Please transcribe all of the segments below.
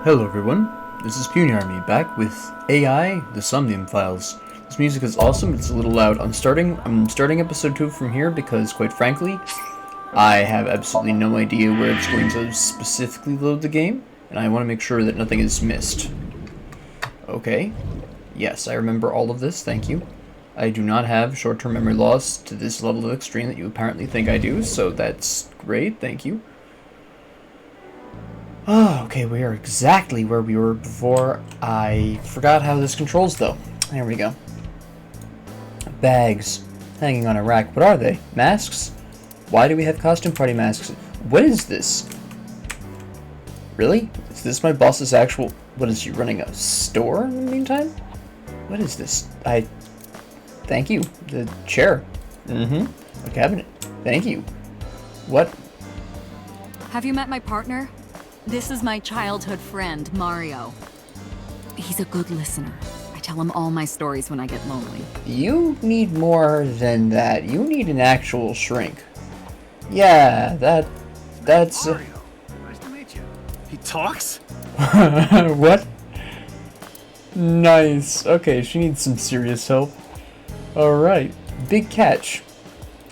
Hello everyone, this is Puny Army back with AI, the Somnium Files. This music is awesome, it's a little loud. I'm starting episode 2 from here because, quite frankly, I have absolutely no idea where it's going to specifically load the game, and I want to make sure that nothing is missed. Okay, yes, I remember all of this, thank you. I do not have short-term memory loss to this level of extreme that you apparently think I do, so that's great, thank you. Oh, okay, we are exactly where we were before. I forgot how this controls, though. There we go. Bags. Hanging on a rack. What are they? Masks? Why do we have costume party masks? What is this? Really? Is this my boss's actual... What, is she running a store in the meantime? What is this? Thank you. The chair. A cabinet. Thank you. What? Have you met my partner? This is my childhood friend, Mario. He's a good listener. I tell him all my stories when I get lonely. You need more than that. You need an actual shrink. Yeah, that's... Mario, nice to meet you. He talks? What? Nice. Okay, she needs some serious help. Alright. Big catch.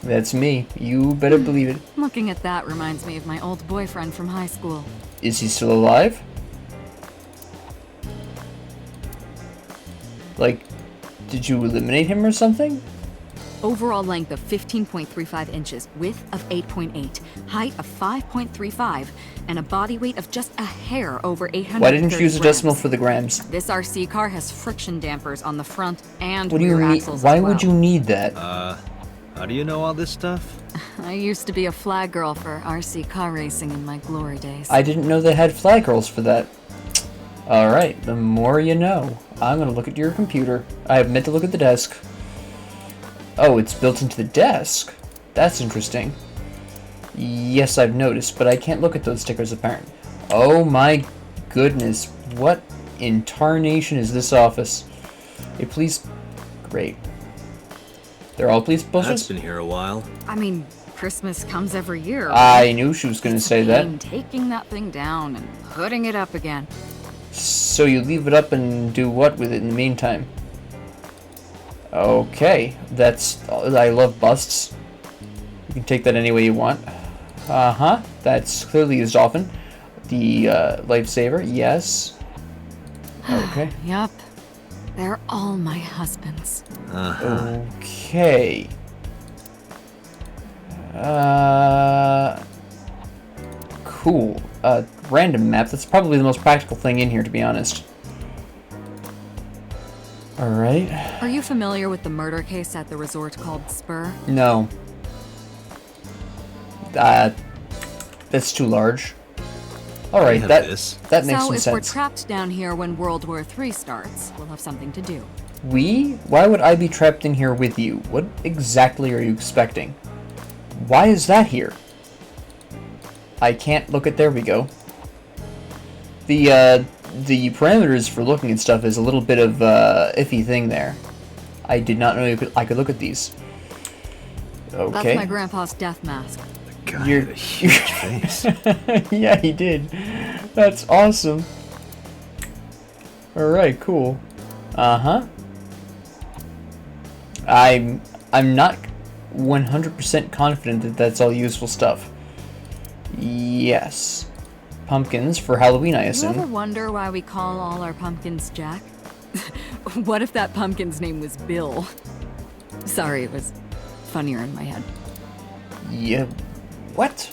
That's me. You better believe it. Looking at that reminds me of my old boyfriend from high school. Is he still alive? Like, did you eliminate him or something? Overall length of 15.35 inches, width of 8.8, height of 5.35, and a body weight of just a hair over 800 Why didn't you use a grams. decimal for the grams? This RC car has friction dampers on the front and What do you rear need? axles Why as well. would you need that? How do you know all this stuff? I used to be a flag girl for RC car racing in my glory days. I didn't know they had flag girls for that. Alright, the more you know. I'm gonna look at your computer. I have meant to look at the desk. Oh, it's built into the desk. That's interesting. Yes, I've noticed, but I can't look at those stickers apparently. Oh my goodness. What in tarnation is this office? Hey, please. Great. They're all police posters? That's been here a while. I mean, Christmas comes every year. I knew she was going to It's a say that. pain taking that thing down and putting it up again. So you leave it up and do what with it in the meantime? Okay, that's... I love busts. You can take that any way you want. That's clearly used often. The lifesaver, yes. Okay. Yup. They're all my husbands. Okay. Cool. Random map. That's probably the most practical thing in here, to be honest. Alright. Are you familiar with the murder case at the resort called Spur? No. That's too large. Alright, that makes So some if we're sense. trapped down here when World War III starts, we'll have something to do. We? Why would I be trapped in here with you? What exactly are you expecting? Why is that here? I can't look at... There we go. The parameters for looking at stuff is a little bit of iffy thing there. I did not know I could look at these. Okay. That's my grandpa's death mask. The guy You're- had a huge face. Yeah, he did. That's awesome. Alright, cool. I'm not 100% confident that that's all useful stuff. Yes. Pumpkins for Halloween, I You ever assume. wonder why we call all our pumpkins Jack? What if that pumpkin's name was Bill? Sorry, it was funnier in my head. Yeah. What?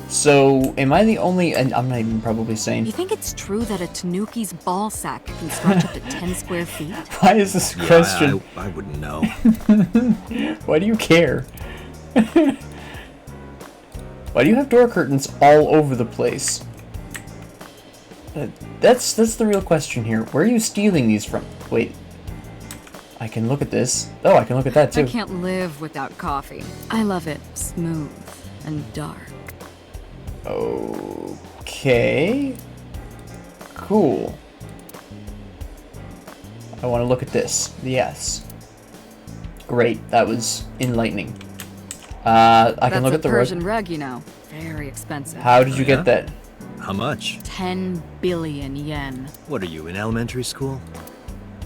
So, am I the only... And I'm not even probably You sane. think it's true that a tanuki's ball sack can stretch up to 10 square feet? Why is this a Yeah, question? I wouldn't know. Why do you care? Why do you have door curtains all over the place? That's the real question here. Where are you stealing these from? Wait. I can look at this. Oh, I can look at that I too. can't live without coffee. I love it smooth and dark. Okay. Cool. I want to look at this. Yes. Great. That was enlightening. I can look at the That's a rug. Persian rug, you know. Very expensive. How did you Oh, yeah? get that? How much? 10 billion yen. What are you, in elementary school?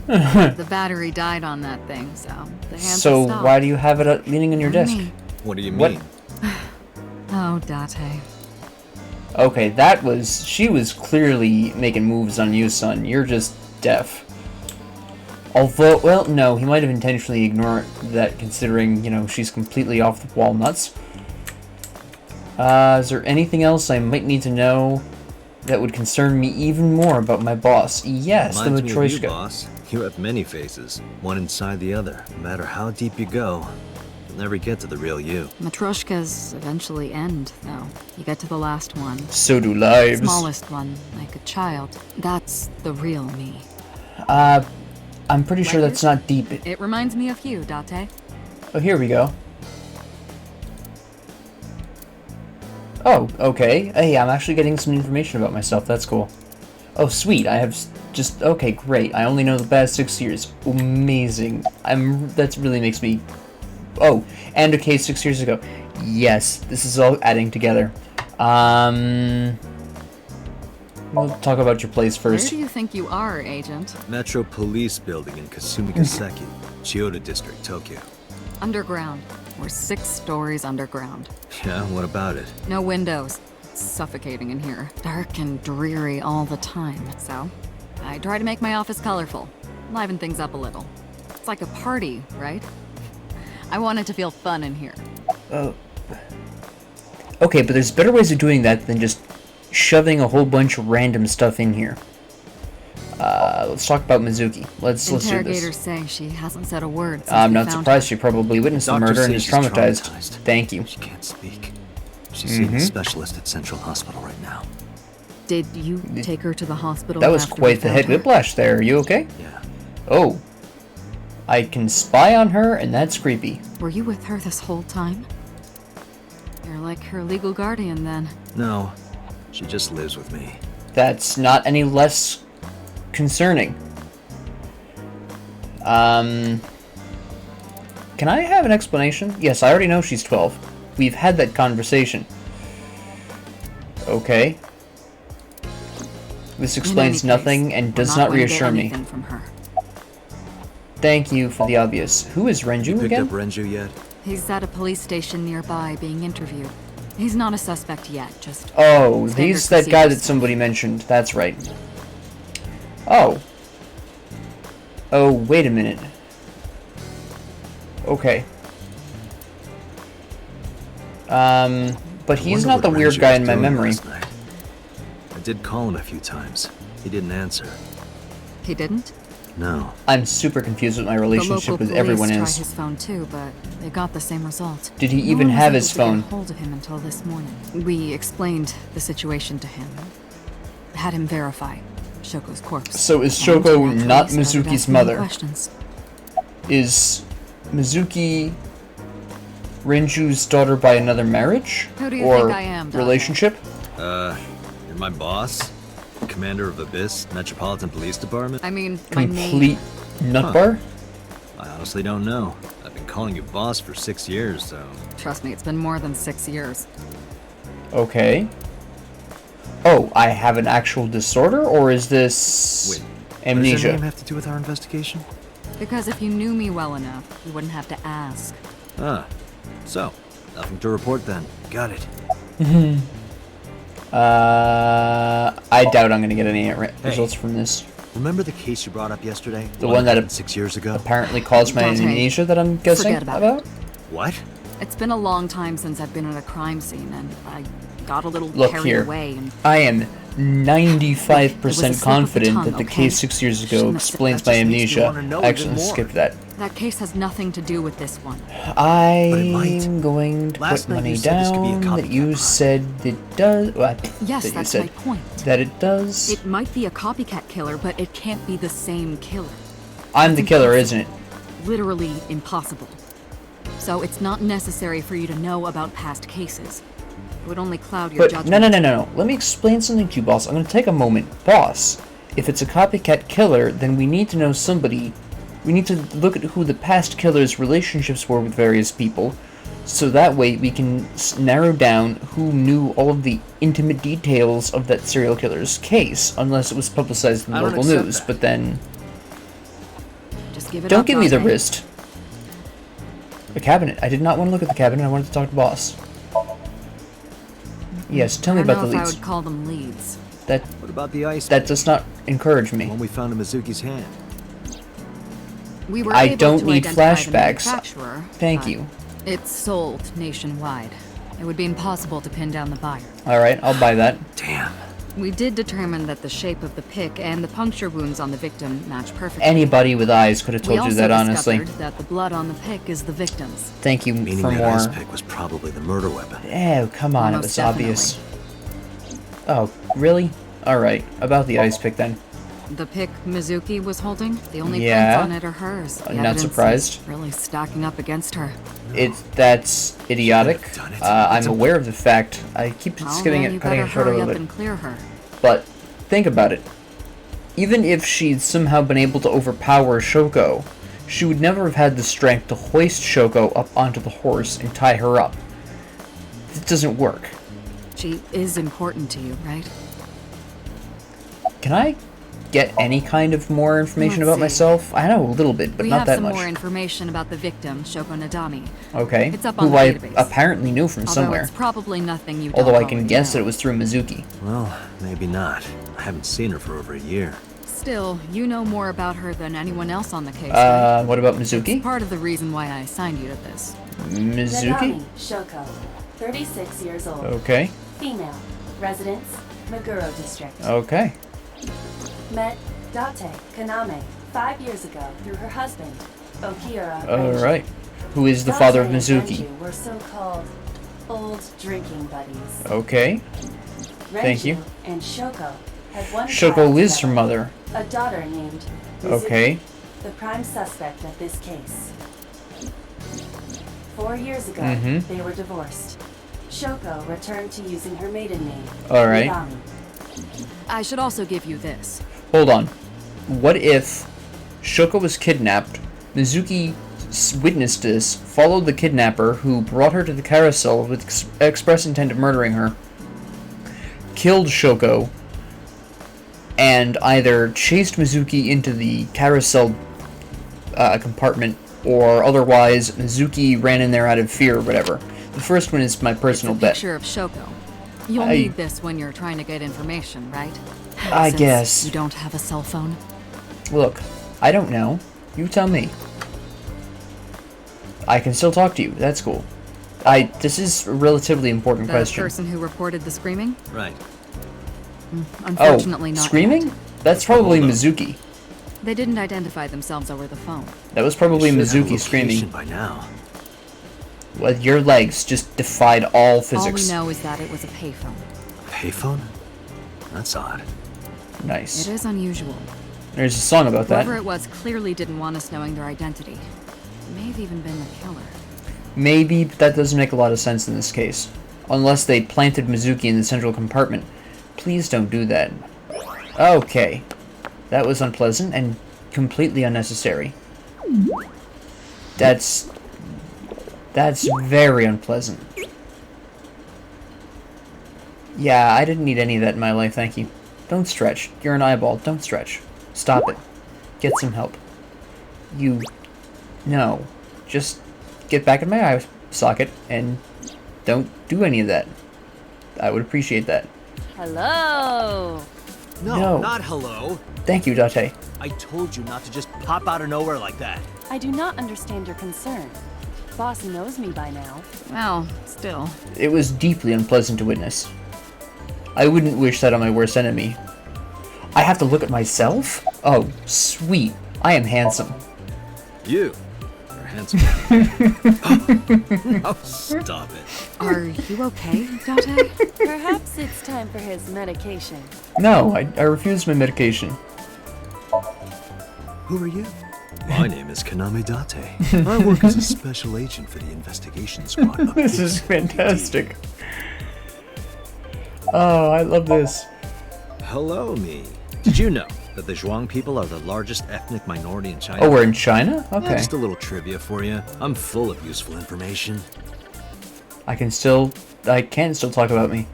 The battery died on that thing, so the hands So stopped. why do you have it leaning on your desk? Me. What do you What? mean? Oh, Date. Okay, she was clearly making moves on you, son. You're just deaf. Although, well, no, he might have intentionally ignored that considering, she's completely off the wall nuts. Is there anything else I might need to know that would concern me even more about my boss? Yes, the Reminds me of you, Matryoshka. boss. You have many faces, one inside the other. No matter how deep you go, you'll never get to the real you. Matryoshkas eventually end, though. You get to the last one. So do lives. Smallest one, like a child. That's the real me. I'm pretty sure Like that's not deep. It reminds me of you, Date. Oh, here we go. Oh, okay. Hey, I'm actually getting some information about myself. That's cool. Oh, sweet. I have just... Okay, great. I only know the past 6 years. Amazing. That really makes me... Oh, and okay, 6 years ago. Yes, this is all adding together. We'll talk about your place Where first. do you think you are, Agent? Metro Police Building in Kasumigaseki, Chiyoda District, Tokyo. Underground. We're 6 stories underground. Yeah, what about it? No windows. It's suffocating in here. Dark and dreary all the time. So, I try to make my office colorful. Liven things up a little. It's like a party, right? I want it to feel fun in here. Okay, but there's better ways of doing that than just shoving a whole bunch of random stuff in here. Let's talk about Mizuki. Let's do Interrogators this. say she hasn't said a word since I'm we not found surprised. She probably witnessed the Doctor murder and says is she's traumatized. traumatized. Thank you. She can't speak. She's seeing a specialist at Central Hospital right now. her. Did you take her to the hospital? That was after we quite the found head her? whiplash there. Are you okay? Yeah. Oh. I can spy on her, and that's creepy. Were you with her this whole time? You're like her legal guardian then. No, she just lives with me. That's not any less concerning. Can I have an explanation? Yes, I already know she's 12. We've had that conversation. Okay. This In explains any nothing case, and we're does not going to get reassure me. anything from her. Thank you for the obvious. Who is Renju You picked again? up Renju yet? He's at a police station nearby being interviewed. He's not a suspect yet, just... Oh, Standard he's that guy that procedures. somebody mentioned. That's right. Oh. Oh, wait a minute. Okay. But he's I wonder not the what weird Renju guy was in my doing memory. last night. I did call him a few times. He didn't answer. He didn't? No. I'm super confused with my The relationship local with police everyone tried is. his phone too, but they got the same result. Did he No even one was have able his to get phone? hold of him until this morning. We explained the situation to him. Had him verify Shoko's corpse. So is And Shoko naturally not started Mizuki's asking him mother? questions. Is Mizuki Renju's daughter by another marriage? Who do you or think I am, Dante? relationship? You're my boss? Commander of Abyss Metropolitan Police Department? I mean, my Complete name. nut bar? I honestly don't know. I've been calling you boss for 6 years, so... Trust me, it's been more than 6 years. Okay. Oh, I have an actual disorder, or is this Wait, what does her amnesia? name have to do with our investigation? Because if you knew me well enough, you wouldn't have to ask. Ah, so, nothing to report then. Got it. I doubt I'm gonna get any results from this. Remember the case you brought up yesterday? The one that happened 6 years ago? Apparently caused my Dante, amnesia that I'm guessing forget about it. What? It's been a long time since I've been at a crime scene, and I got a little Look carried here. away and... I am It was a 95% slip of the confident tongue, that the okay? case 6 years ago Shouldn't have said explains that. my Just makes me wanna amnesia. know even Actually, more. skip that. That case has nothing to do with this one. it might. I'm going to Last put night money you said this could be a down that copycat you crime. said it does. What? Yes, that you that's said my point. that it does. It might be a copycat killer, but it can't be the same killer. I'm the killer, isn't it? Literally impossible. So it's not necessary for you to know about past cases. It would only cloud your But judgment. no. Let me explain something to you, boss. I'm going to take a moment. Boss, if it's a copycat killer, then we need to know somebody. We need to look at who the past killer's relationships were with various people. So that way we can narrow down who knew all of the intimate details of that serial killer's case, unless it was publicized in the I don't local accept news. that. But then, Just give it don't up, give me the Dante. wrist. The cabinet. I did not want to look at the cabinet. I wanted to talk to boss. Yes, tell me about the I don't know if I leads. would call them leads. That What about the ice? that does not encourage The me. one we found in Mizuki's hand. We were I able don't to need identify the flashbacks. manufacturer, Thank but you. It's sold nationwide. It would be impossible to pin down the buyer. All right, I'll buy that. Damn. We did determine that the shape of the pick and the puncture wounds on the victim match perfectly. Anybody with eyes could have we told also you that, honestly. discovered that the blood on the pick is the victim's. Thank you Meaning for that more. ice pick was probably the murder weapon. Oh, come on, it Almost was obvious. Oh, really? Alright, about the ice pick then. The pick Mizuki was holding, the only Yeah. prints on it are hers. The I'm not evidence surprised. is really stacking up against her. That's idiotic. Should've done it. I'm It's a- aware of the fact. I keep Well, skipping then it, you cutting better it short a hurry little up bit. and clear her. But think about it. Even if she'd somehow been able to overpower Shoko, she would never have had the strength to hoist Shoko up onto the horse and tie her up. It doesn't work. She is important to you, right? Can I get any kind of more information Let's about see. myself? I know a little bit, but We not have that some much. more information about the victim, Shoko Nadami. Okay. It's up on Who the I database. apparently knew from Although somewhere. it's probably nothing you don't Although I can already guess that know. it was through Mizuki. Well, maybe not. I haven't seen her for over a year. Still, you know more about her than anyone else on the case, right? What about Mizuki? Part of the reason why I assigned you to this. Mizuki? Nanami Shoko, 36 years old. Okay. Female. Residence, Meguro District. Okay. Met Date Kaname 5 years ago through her husband, Okira. Alright. Who is the Date father of and Mizuki? Renju were so-called old drinking buddies. Okay. Thank Renju you. and Shoko had one Shoko child is her together, mother. a daughter named Mizuki, Okay. the prime suspect of this case. 4 years ago, Mhm. they were divorced. Shoko returned to using her maiden name, Alright. Nadami. I should also give you this. Hold on. What if Shoko was kidnapped, Mizuki witnessed this, followed the kidnapper who brought her to the carousel with express intent of murdering her, killed Shoko, and either chased Mizuki into the carousel compartment, or otherwise Mizuki ran in there out of fear or whatever. The first one is my personal It's a bet. picture of Shoko. You'll I- need this when you're trying to get information, right? I Since guess. you don't have a cell phone. Look, I don't know. You tell me. I can still talk to you. That's cool. This is a relatively important The question. person who reported the screaming? Right. Unfortunately not screaming? yet. That's probably Hold on. Mizuki. They didn't identify themselves over the phone. That was probably Should have a Mizuki screaming. location by now. Well, your legs just defied all physics. All we know is that it was a payphone. Payphone? That's odd. Nice. It is unusual. There's a song about that. Whoever it was clearly didn't want us knowing their identity. It may have even been the killer. Maybe, but that doesn't make a lot of sense in this case. Unless they planted Mizuki in the central compartment. Please don't do that. Okay. That was unpleasant and completely unnecessary. That's very unpleasant. Yeah, I didn't need any of that in my life, thank you. Don't stretch. You're an eyeball. Don't stretch. Stop it. Get some help. No. Just get back in my eye socket and don't do any of that. I would appreciate that. Hello! No. Not hello. Thank you, Date. I told you not to just pop out of nowhere like that. I do not understand your concern. Boss knows me by now. Well, still. It was deeply unpleasant to witness. I wouldn't wish that on my worst enemy. I have to look at myself? Oh, sweet. I am handsome. You're handsome. Oh, stop it. Are you okay, Date? Perhaps it's time for his medication. No, I refuse my medication. Who are you? My name is Kaname Date. I work as a special agent for the investigation squad. of This is KCPD. fantastic. Oh, I love this. Hello, me. Did you know that the Zhuang people are the largest ethnic minority in China? Oh, we're in China? Yeah, Okay. just a little trivia for you. I'm full of useful information. I can still talk about me.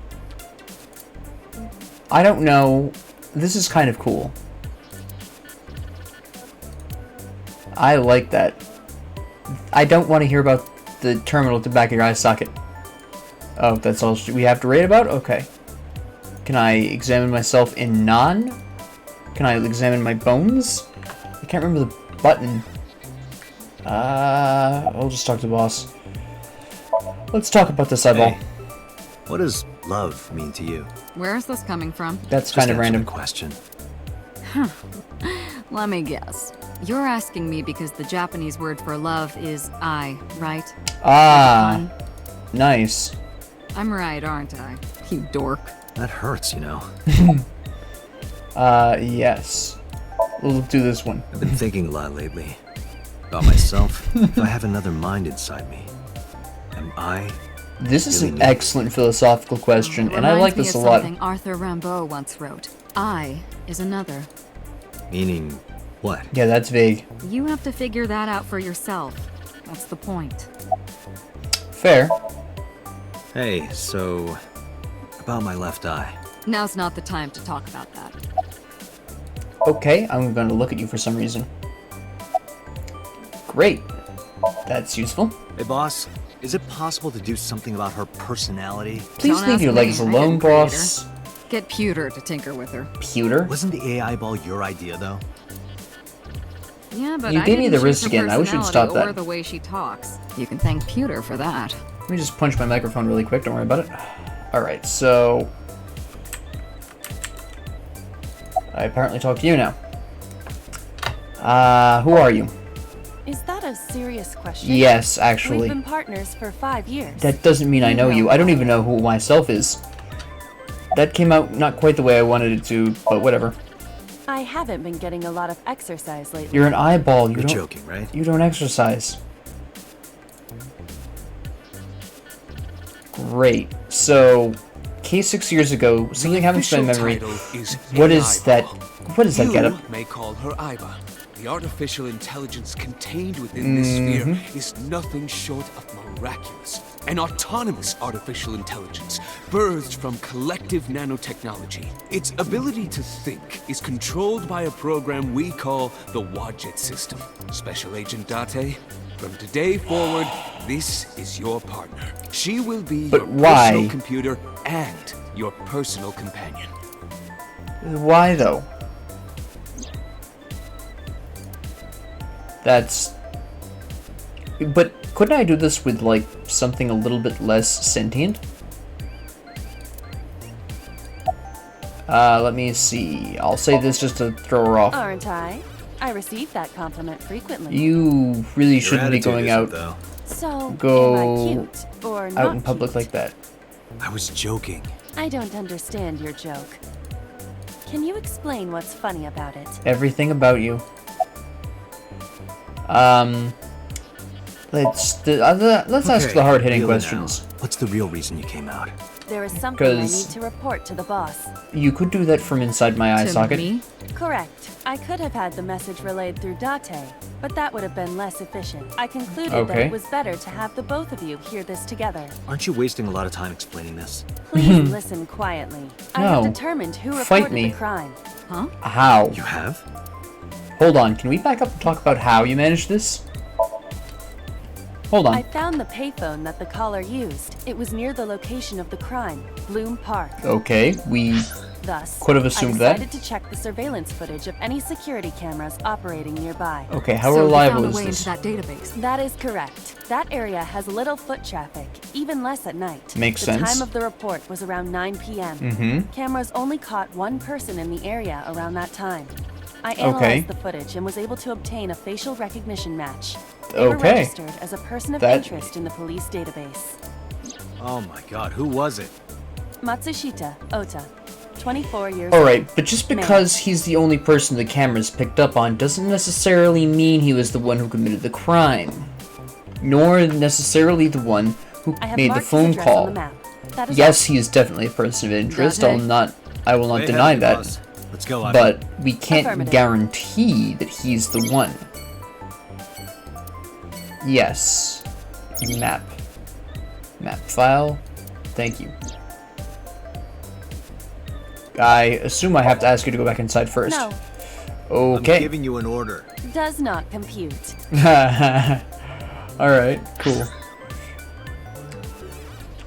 I don't know. This is kind of cool. I like that. I don't want to hear about the terminal at the back of your eye socket. Oh, that's all we have to rate about? Okay. Can I examine myself in non? Can I examine my bones? I can't remember the button. I'll just talk to the boss. Let's talk about this eyeball. Hey, what does love mean to you? Where is this coming from? That's Just kind of answer random. the question. Let me guess. You're asking me because the Japanese word for love is I, right? Ah, nice. I'm right, aren't I? You dork. That hurts, you know. Yes. We'll do this one. I've been thinking a lot lately. About myself. If I have another mind inside me, am I? This is Really an neat. excellent philosophical question, and I Reminds like me this of a lot. something Arthur Rimbaud once wrote. I is another. Meaning what? Yeah, that's vague. You have to figure that out for yourself. That's the point. Fair. Hey, so about my left eye. Now's not the time to talk about that. Okay, I'm going to look at you for some reason. Great. That's useful. Hey, boss. Is it possible to do something about her personality? Please Don't leave ask your me, legs I alone, didn't create boss. Get Pewter to tinker with her. Pewter? Wasn't the AI ball your idea, though? Yeah, but You I gave me didn't the choose wrist her again. I wish you'd stop personality that. Or the way she talks. You can thank Pewter for that. Let me just punch my microphone really quick. Don't worry about it. Alright, so... I apparently talk to you now. Who are you? Is that a serious question? Yes, We've actually. been partners for 5 years. That doesn't mean I know you. I don't even know who myself is. That came out not quite the way I wanted it to, but whatever. I haven't been getting a lot of exercise lately. You're an eyeball. You You're don't, joking, right? You don't exercise. Great. So, case 6 years ago, something happened to my memory. What is that? What is that You getup? may call her Iva. The artificial intelligence contained within this sphere is nothing short of miraculous. An autonomous artificial intelligence, birthed from collective nanotechnology. Its ability to think is controlled by a program we call the Wadjet system. Special Agent Date, from today forward, this is your partner. She will be But your why? personal computer and your personal companion. Why though? That's... But couldn't I do this with, like, something a little bit less sentient? Let me see. I'll say this just to throw her off. Aren't I? I receive that compliment frequently. You really Your shouldn't be attitude going isn't, out though. So, Go am I cute or not out in public cute? like that. I was joking. I don't understand your joke. Can you explain what's funny about it? Everything about you. Let's ask Okay, the hard-hitting really questions. now. What's the real reason you came out? There is something I need 'Cause- to report to the boss. You could do that from inside my eye To socket. me? Correct. I could have had the message relayed through Date, but that would have been less efficient. I concluded that Okay. it was better to have the both of you hear this together. Aren't you wasting a lot of time explaining this? Please listen quietly. I have No. determined who Fight reported me. the crime. Huh? How? You have? Hold on, can we back up and talk about how you managed this? Hold I on. found the payphone that the caller used. It was near the location of the crime, Bloom Park. Okay, we... Thus, Could have assumed I that. decided to check the surveillance footage of any security cameras operating nearby. Okay, how So reliable you is found a way this? into that database. That is correct. That area has little foot traffic, even less at night. Makes the sense. time of the report was around 9 p.m. Mm-hmm. Cameras only caught one person in the area around that time. I analyzed Okay. the footage and was able to obtain a facial recognition match. They were Okay. registered as a person of That- interest in the police database. Oh my god, who was it? Matsushita Ota, 24 years old. Alright, but just because he's the only person the cameras picked up on doesn't necessarily mean he was the one who committed the crime. Nor necessarily the one who I have made the marked his phone address call. on the map. That is Yes, he is definitely a person of interest. Okay. I will not Way deny ahead of me, that. boss. Let's go, Ivan. But we can't Affirmative. guarantee that he's the one. Yes. Map. Map file. Thank you. I assume I have to ask you to go back inside first. No, Okay. I'm giving you an order. does not compute. Alright, cool.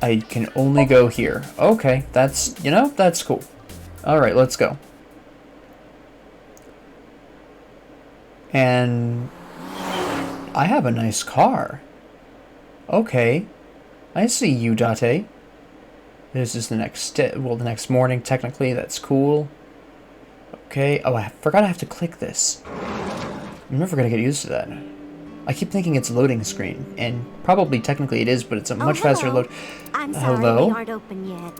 I can only go here. Okay, that's, you know, that's cool. Alright, let's go. And I have a nice car. Okay. I see you, Date. This is the next well, the next morning, technically. That's cool. Okay. Oh, I forgot I have to click this. I'm never gonna get used to that. I keep thinking it's loading screen, and probably technically it is, but it's a much faster load. I'm sorry Hello? we aren't open yet.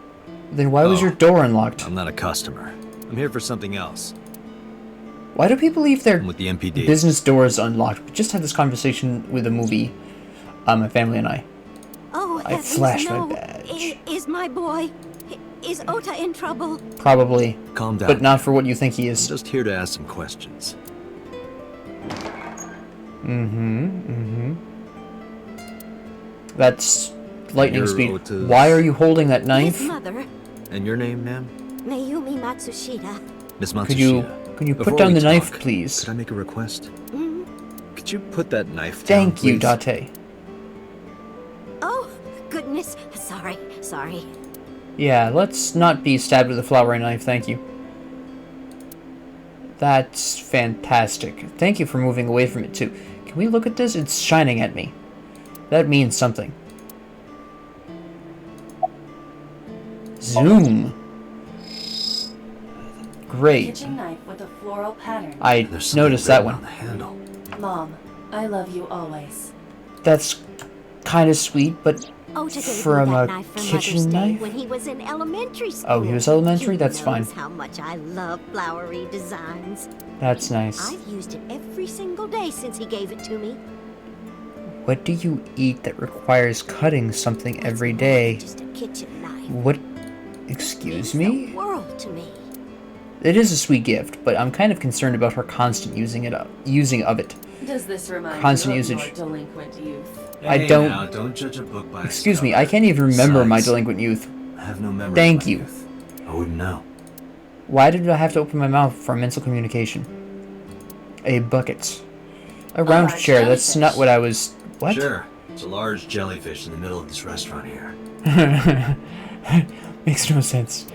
Then why was your door unlocked? I'm not a customer. I'm here for something else. Why do people leave their I'm with the MPD. business doors unlocked? We just had this conversation with a movie, my family and I. Oh, I heavens, flashed my no. badge. Is my boy... Is Ota in trouble? Probably. Calm down. But not for what you think he I'm is. just here to ask some questions. That's lightning You're speed. Ota's- Why are you holding that His knife? mother, And your name, ma'am? Mayumi Matsushita. Miss Matsushita. Can you put Before down we the knife, talk, please? Could I make a request? Mm. Could you put that knife down, Thank you, please? Date. Oh, goodness. Sorry. Yeah, let's not be stabbed with a flowering knife, thank you. That's fantastic. Thank you for moving away from it, too. Can we look at this? It's shining at me. That means something. Zoom. Great. Kitchen knife with a floral pattern. I There's something noticed that written one. on the handle. Mom, I love you always. That's kind of sweet, but Ota gave from me that a knife for kitchen Mother's Day knife? when he was in elementary school. Oh, he was elementary? He That's fine. knows how much I love flowery designs. That's nice. I've used it every single day since he gave it to me. What do you eat that requires cutting something It's every more day? than just a kitchen knife. What? It Excuse means me? the world to me. It is a sweet gift, but I'm kind of concerned about her constant using of it. Does this remind Constant you of usage. your delinquent youth? I Hey, don't- now, don't judge a book by its Excuse me, cover. I can't even remember my Besides, delinquent youth. I have no memory. Thank of my you. youth. I wouldn't know. Why did I have to open my mouth for mental communication? A bucket. A round large chair, that's jellyfish. not what I was... What? Sure. It's a large jellyfish in the middle of this restaurant here. Makes no sense.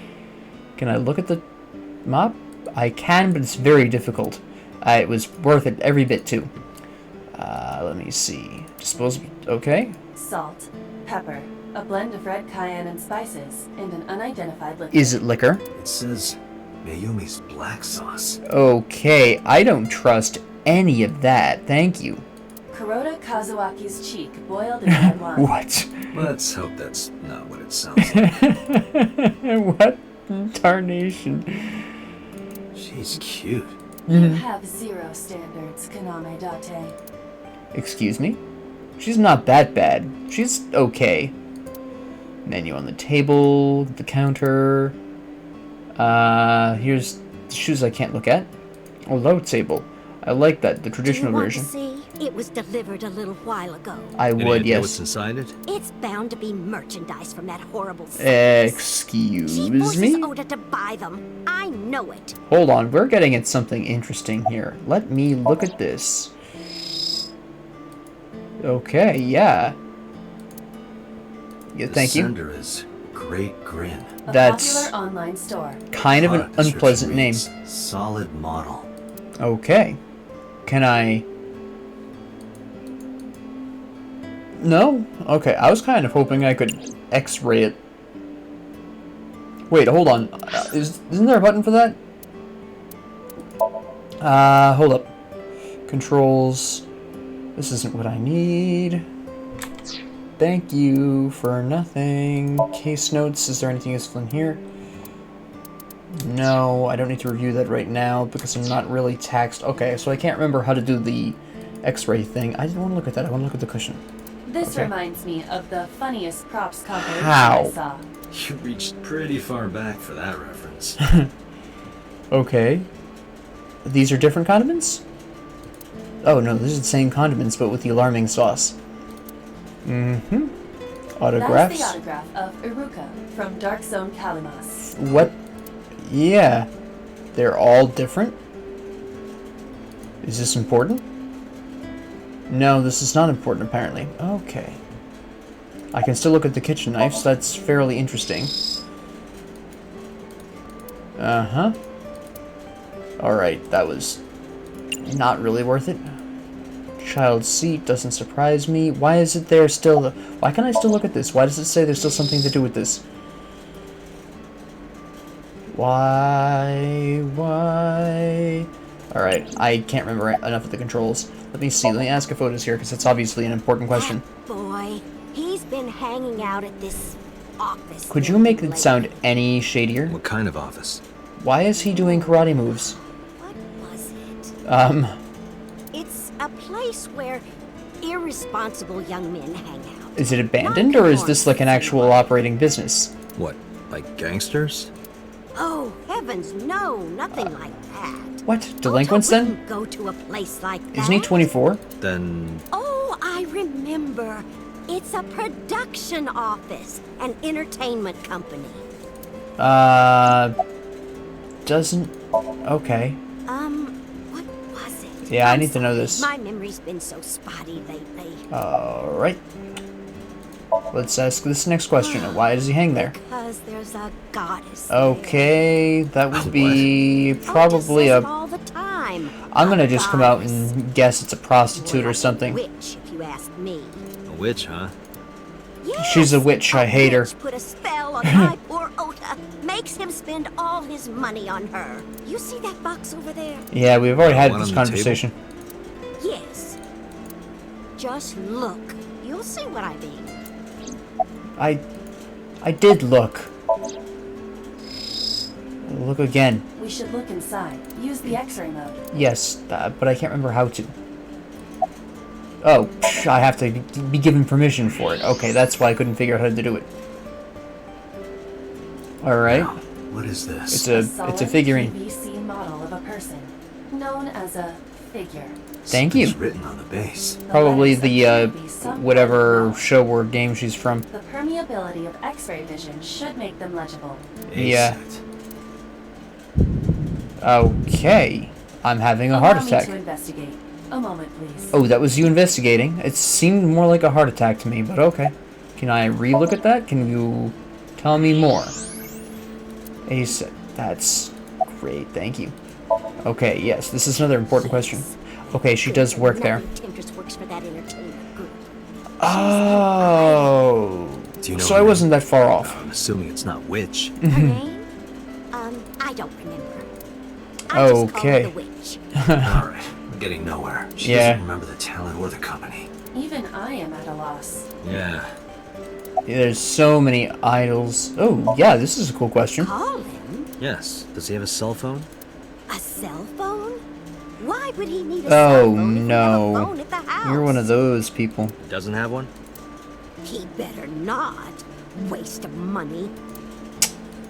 Can I look at the mop? I can, but it's very difficult. It was worth it every bit, too. Let me see. Disposable... Okay. Salt, pepper, a blend of red cayenne and spices, and an unidentified liquid. Is it liquor? It says Mayumi's black sauce. Okay, I don't trust any of that. Thank you. Kuroda Kazuaki's cheek boiled in red wine. What? Let's hope that's not what it sounds like. What tarnation? She's cute. You have zero standards, Kaname Date. Excuse me? She's not that bad. She's okay. Menu on the table, the counter. Here's the shoes I can't look at. A low table. I like that, the traditional Do you want version. to see? It was delivered a little while ago. I Any would, idea what's yes. inside it? It's bound to be merchandise from that horrible circus. Excuse She forces me? Oda to buy them. I know it. Hold on, we're getting at something interesting here. Let me look at this. Okay, yeah. Yeah, thank you. Sendera's Great Grin. A That's popular online store. kind of an Product description unpleasant name. reads, Solid model. Okay. Can I... No? Okay, I was kind of hoping I could X-ray it. Wait, hold on. Isn't there a button for that? Hold up. Controls. This isn't what I need. Thank you for nothing. Case notes. Is there anything useful in here? No, I don't need to review that right now because I'm not really taxed. Okay, so I can't remember how to do the X-ray thing. I didn't want to look at that. I want to look at the cushion. This Okay. reminds me of the funniest props compilation How? I saw. You reached pretty far back for that reference. Okay. These are different condiments? Oh no, these are the same condiments, but with the alarming sauce. Mm-hmm. Autographs? That's the autograph of Iruka from Dark Zone Kalimas. What? Yeah. They're all different? Is this important? No, this is not important, apparently. Okay. I can still look at the kitchen knives. That's fairly interesting. Uh-huh. Alright, that was not really worth it. Child's seat doesn't surprise me. Why is it there still? Why can I still look at this? Why does it say there's still something to do with this? Why? Alright, I can't remember enough of the controls. Let me see. Let me ask if Oda's here, because that's obviously an important question. That boy, he's been hanging out at this office. Could you make it sound any shadier? What kind of office? Why is he doing karate moves? What was it? It's a place where irresponsible young men hang out. Is it abandoned, or is this like an actual operating business? What, like gangsters? Oh, heavens, no, nothing like that. What? Delinquents, then? Wouldn't go to a place like that. Isn't he 24? Then... Oh, I remember. It's a production office, an entertainment company. Doesn't... Okay. What was it? Yeah, I I'm need to know sorry, this. My memory's been so spotty lately. Alright. Let's ask this next question. Why does he hang there? Because there's a goddess Okay, that would be there. probably Otis says it a... all the time. I'm gonna A just come out goddess. and guess it's a prostitute or something. Witch, if you ask me. a witch, huh? Yes, She's a witch, I hate her. witch put a spell on my poor Ota. Makes him spend all his money on her. You see that box over there? Yeah, we've already had One this on the conversation. Yes. Just look. You'll see what I mean. I did look. Look again. We should look inside. Use the X-ray mode. Yes, but I can't remember how to. Oh, I have to be given permission for it. Okay, that's why I couldn't figure out how to do it. Alright. Now, what is this? It's a figurine. PVC model of a person, known as a figure. Thank you. It's written on the base. The Probably letters the, appear to be some whatever kind of show or game she's from. The permeability of X-ray vision should make them legible. Yeah. A-set. Okay. I'm having a heart Allow me attack. to investigate. A moment, please. Oh, that was you investigating. It seemed more like a heart attack to me, but okay. Can I re-look at that? Can you tell me more? Ace, that's great, thank you. Okay, yes, this is another important question. Okay, she does work there. Temptress works for that entertainment group. Oh. Do you know So her I name? wasn't that far off. I'm assuming it's not witch. Her name? I don't remember. I just call her Okay. the witch. Alright, we're getting nowhere. She Yeah. doesn't remember the talent or the company. Even I am at a loss. Yeah. There's so many idols. Oh, yeah, this is a cool question. Call him? Yes. Does he have a cell phone? A cell phone? Why would he need a Oh, cell phone if he have a no. phone at the house? You're one of those people. Doesn't have one? He better not. Waste of money.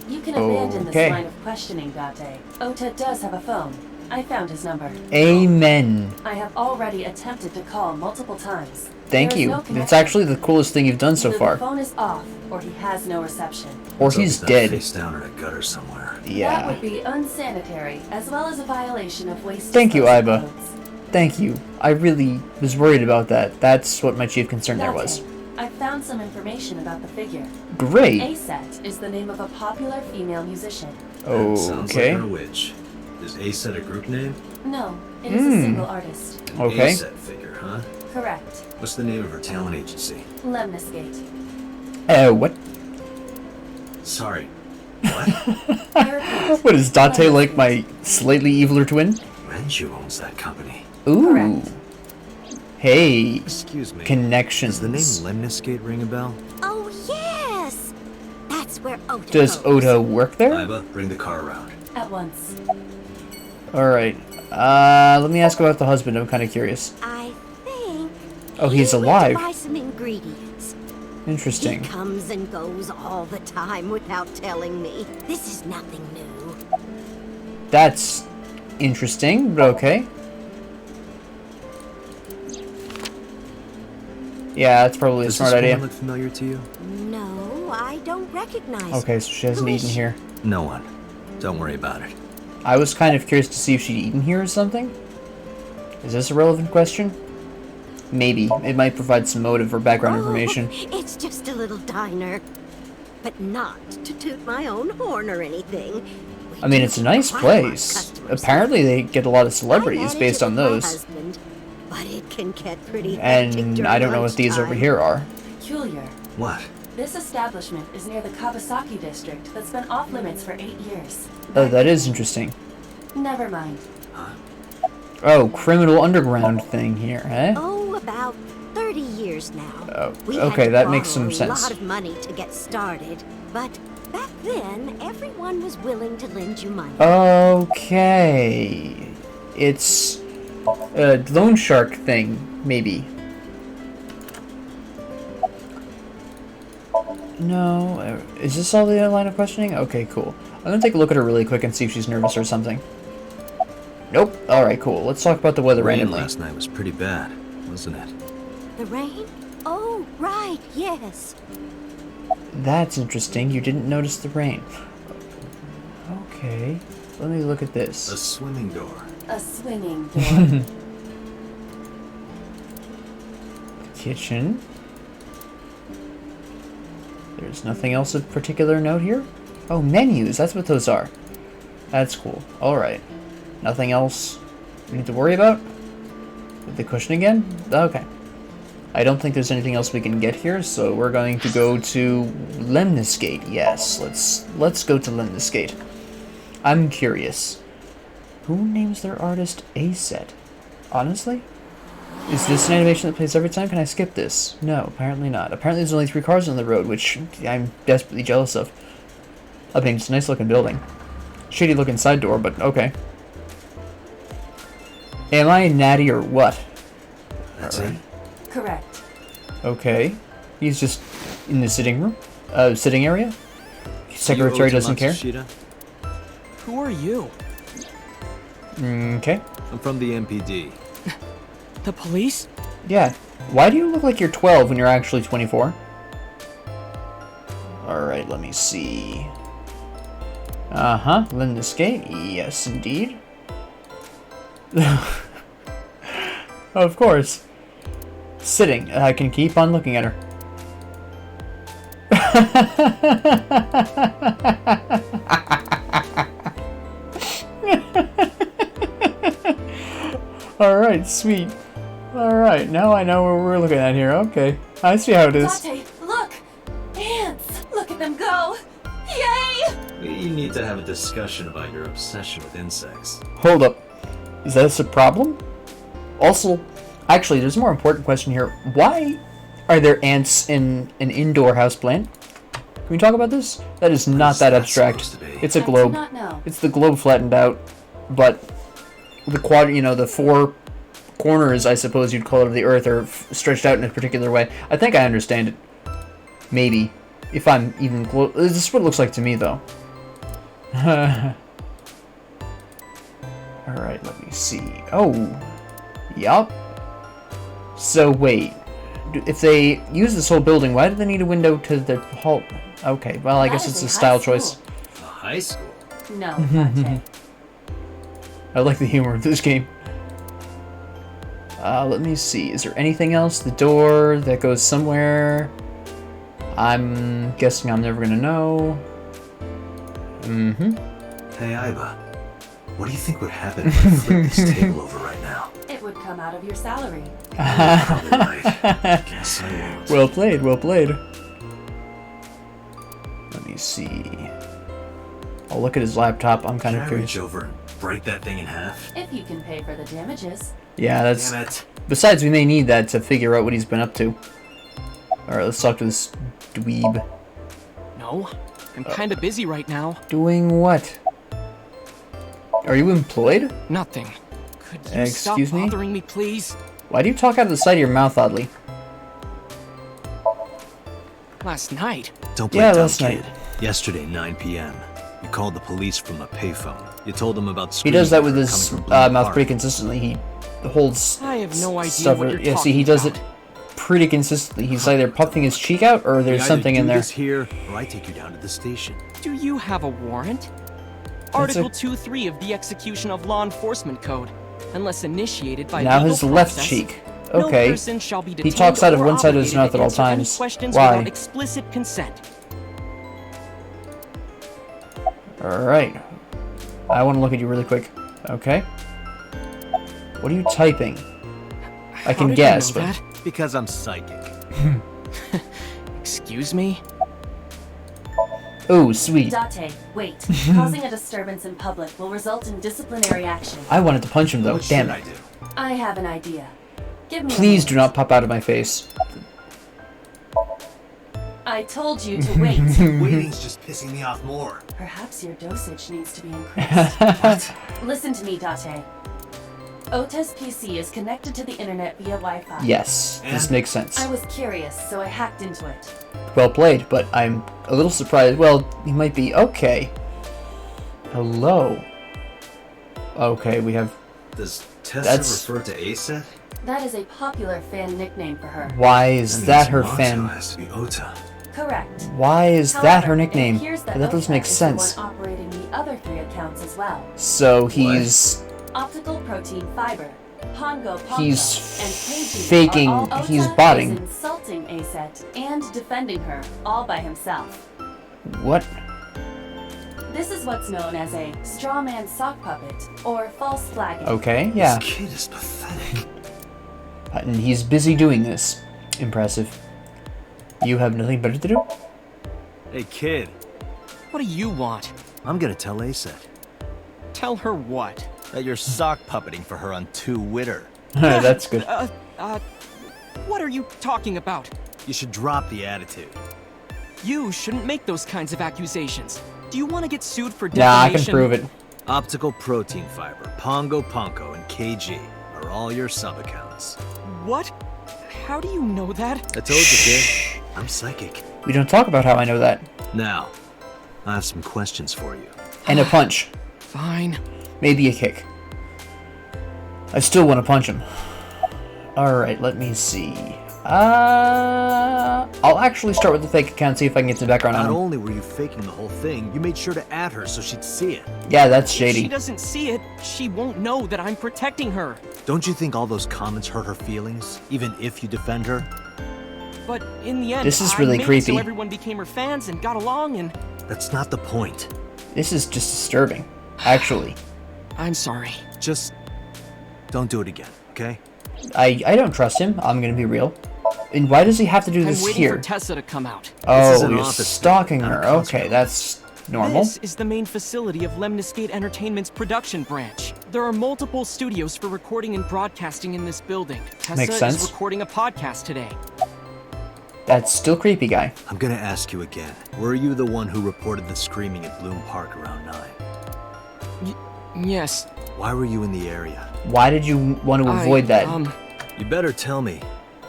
You can abandon Okay. this line of questioning, Date. Ota does have a phone. I found his number. Amen. I have already attempted to call multiple times. Thank There is you. no That's connection. actually the coolest thing you've done so Either far. the phone is off, or he has no reception. Or So he's not dead. Face down in a gutter somewhere. That Yeah. would be unsanitary, as well as a violation of waste Thank you, disposal Iba. codes. Thank you. I really was worried about that. That's what my chief concern there was. Date, I found some information about the figure. Great. A-Set is the name of a popular female musician. That sounds Okay. like a witch. Is A-set a group name? No, it is a single artist. An Okay. A-set figure, huh? Correct. What's the name of her talent agency? Lemniscate. What? Sorry. What? I repeat. What is Date Lemniscate. like my slightly eviler twin? Renju owns that company. Ooh. Correct. Hey. Excuse me. Connections. Does the name Lemniscate ring a bell? Oh, yes! That's where Ota Does goes. Oda work there? Iba, bring the car around. At once. Alright. Let me ask about the husband. I'm kind of curious. I think... Oh, he's he went alive. to buy some ingredients. Interesting. He comes and goes all the time without telling me. This is nothing new. That's interesting, but okay. Yeah, that's probably a Does smart this idea. woman look familiar to you? No, I don't recognize Okay, so she hasn't Who is eaten she? here. No one. Don't worry about it. I was kind of curious to see if she'd eaten here or something. Is this a relevant question? Maybe. It might provide some motive or background information. It's just a little diner. But not to toot my own horn or anything. We I mean, do it's a nice pride our place. customers. Apparently they get a lot of I celebrities manage based it on with my those. husband, but it can get pretty hectic And during I don't know what these over lunchtime. here are. Peculiar. What? This establishment is near the Kawasaki district that's been off limits for 8 years. Oh, that is interesting. Never mind. Oh, criminal underground thing here, eh? Oh, about 30 years now. Oh, We had okay, to that makes borrow some sense. a lot of money to get started, but back then, everyone was willing to lend you money. Okay. It's a loan shark thing, maybe. No, is this all the line of questioning? Okay, cool. I'm gonna take a look at her really quick and see if she's nervous or something. Nope. Alright, cool. Let's talk about the weather Rain randomly. last night was pretty bad, wasn't it? The rain? Oh, right, yes. That's interesting. You didn't notice the rain. Okay. Let me look at A this. swimming door. A swinging door. Kitchen. There's nothing else of particular note here? Oh, menus. That's what those are. That's cool. Alright. Nothing else we need to worry about? With the cushion again? Okay. I don't think there's anything else we can get here, so we're going to go to Lemniscate. Yes, let's go to Lemniscate. I'm curious. Who names their artist A-Set? Honestly? Is this an animation that plays every time? Can I skip this? No, apparently not. Apparently there's only 3 cars on the road, which I'm desperately jealous of. I mean, it's a nice looking building. Shady looking side door, but okay. Am I natty or what? That's Alright. it? Correct. Okay. He's just in the sitting room? Sitting area? Secretary doesn't care? Matsushita? Who are you? Okay. I'm from the MPD. The police? Yeah. Why do you look like you're 12 when you're actually 24? Alright, let me see. Uh-huh. Linda's Gate? Yes, indeed. Of course. Sitting. I can keep on looking at her. Alright, sweet. Alright, now I know what we're looking at here. Okay. I see how it is. Date, look! Ants! Look at them go! Yay! We need to have a discussion about your obsession with insects. Hold up. Is that a problem? Also, actually, there's a more important question here. Why are there ants in an indoor houseplant? Can we talk about this? That is not is that that abstract. supposed to be? It's a I do globe. not know. It's the globe flattened out, but the the 4 corners, I suppose you'd call it, of the Earth are stretched out in a particular way. I think I understand it. Maybe. If I'm even close. This is what it looks like to me, though. Alright, let me see. Oh. Yup. So, wait. If they use this whole building, why do they need a window to the hall? Okay, well, I That guess is it's a high style school. choice. A high school? No, Dante. I like the humor of this game. Let me see. Is there anything else? The door that goes somewhere? I'm guessing I'm never gonna know. Mm-hmm. Hey, Iba. What do you think would happen if I flip this table over right now? It would come out of your salary. Probably right. Guess I won't. Well played, well played. Let me see. I'll look at his laptop. I'm kind Can of I curious. reach over and break that thing in half? If you can pay for the damages. Yeah, that's... Damn it. Besides, we may need that to figure out what he's been up to. Alright, let's talk to this dweeb. No, I'm kinda busy right now. Doing what? Are you employed? Nothing. Could you stop Excuse me? bothering me, please? Why do you talk out of the side of your mouth oddly? Last night. Don't play Yeah, dumb, last night. kid. Yesterday, 9 p.m. You called the police from a payphone. You told them about He does that with screaming his coming from Bloom mouth Park. pretty consistently. He holds I have no idea stuff. what you're Yeah, see, talking he does about. it pretty consistently. He's either puffing his cheek out or there's We something either in do there. this here, or I take you down to the station. Do you have a warrant? Article 2.3 of the Execution of Law Enforcement Code. Unless initiated by Now legal his left process, cheek. no Okay. person shall be He detained talks out of or one side of his obligated mouth at all to answer any times. questions Why? without explicit consent. Alright. I want to look at you really quick. Okay. What are you typing? I How can did guess, you know but... that? Because I'm psychic. Excuse me? Oh, sweet. Date, wait. Causing a disturbance in public will result in disciplinary action. I wanted to punch him, though. What Damn should it. I do? I have an idea. Give me a Please do moment. not pop out of my face. I told you to wait. Waiting's just pissing me off more. Perhaps your dosage needs to be increased. Listen to me, Date. Ota's PC is connected to the internet via Wi-Fi. Yes, this And? makes sense. I was curious, so I hacked into it. Well played, but I'm a little surprised. Well, he might be. Okay. Hello. Okay, we have... Does Tessa That's- refer to ASET? That is a popular fan nickname for her. Why is that her Motto fan? has to be Ota. Correct. Why is that However, her it nickname? appears that That doesn't Ota make is the sense. one operating the other 3 accounts as well. So he's... Optical protein fiber, Pongo Pongo, He's and KG faking- are all he's Ota botting. is insulting ASET and defending her all by himself. What? This is what's known as a straw man sock puppet or false flagging. Okay, yeah. This kid is pathetic. And he's busy doing this. Impressive. You have nothing better to do? Hey kid, What do you want? I'm gonna tell ASET Tell her what? that you're sock puppeting for her on Twitter. That's good. What are you talking about? You should drop the attitude. You shouldn't make those kinds of accusations. Do you want to get sued for Nah, I defamation? can prove it. Optical protein fiber, Pongo Ponko, and KG are all your sub-accounts. What? How do you know that? I told you, kid. I'm psychic. We don't talk about how I know that. Now, I have some questions for you. And a punch. Fine. Maybe a kick. I still want to punch him. Alright, let me see. I'll actually start with the fake account, see if I can get some background on Not him. only were you faking the whole thing, you made sure to add her so she'd see it. Yeah, that's If shady. she doesn't see it, she won't know that I'm protecting her. Don't you think all those comments hurt her feelings, even if you defend her? But in the end, This is I really made it creepy. so everyone became her fans and got along, and That's not the point. This is just disturbing. Actually. I'm sorry. Just don't do it again, okay? I don't trust him, I'm gonna be real. And why does he have to do I'm this waiting here? for Tessa to come out. Oh, is an you're office stalking building, her. not a Okay, hospital. that's normal. This is the main facility of Lemniscate Entertainment's production branch. There are multiple studios for recording and broadcasting in this building. Tessa Makes sense. is recording a podcast today. That's still creepy, guy. I'm gonna ask you again. Were you the one who reported the screaming at Bloom Park around 9? Yes. Why were you in the area? Why did you want to avoid that? You better tell me,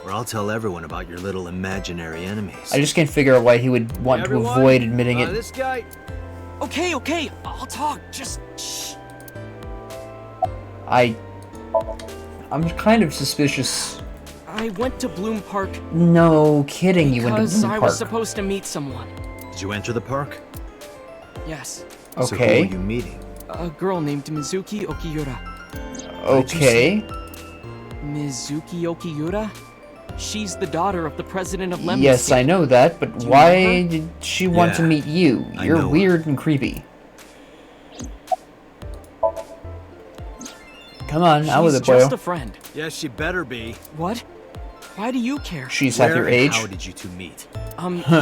or I'll tell everyone about your little imaginary enemies. I just can't figure out why he would want to avoid admitting it. This guy. Okay, I'll talk. Just shh. I'm kind of suspicious. I went to Bloom Park No kidding, you went to because Bloom I Park. was supposed to meet someone. Did you enter the park? Yes. So who Okay. were you meeting? A girl named Mizuki Okiura. Okay. Mizuki Okiura? She's the daughter of the president of Lemniscate. Yes, I know that, but Do you know why her? did she want to Yeah, meet you? I You're know her. weird and creepy. Come on, out with She's it, boyo. just a friend. Yes, she better be. What? Why do you care? She's half your Where and age. How did you two meet?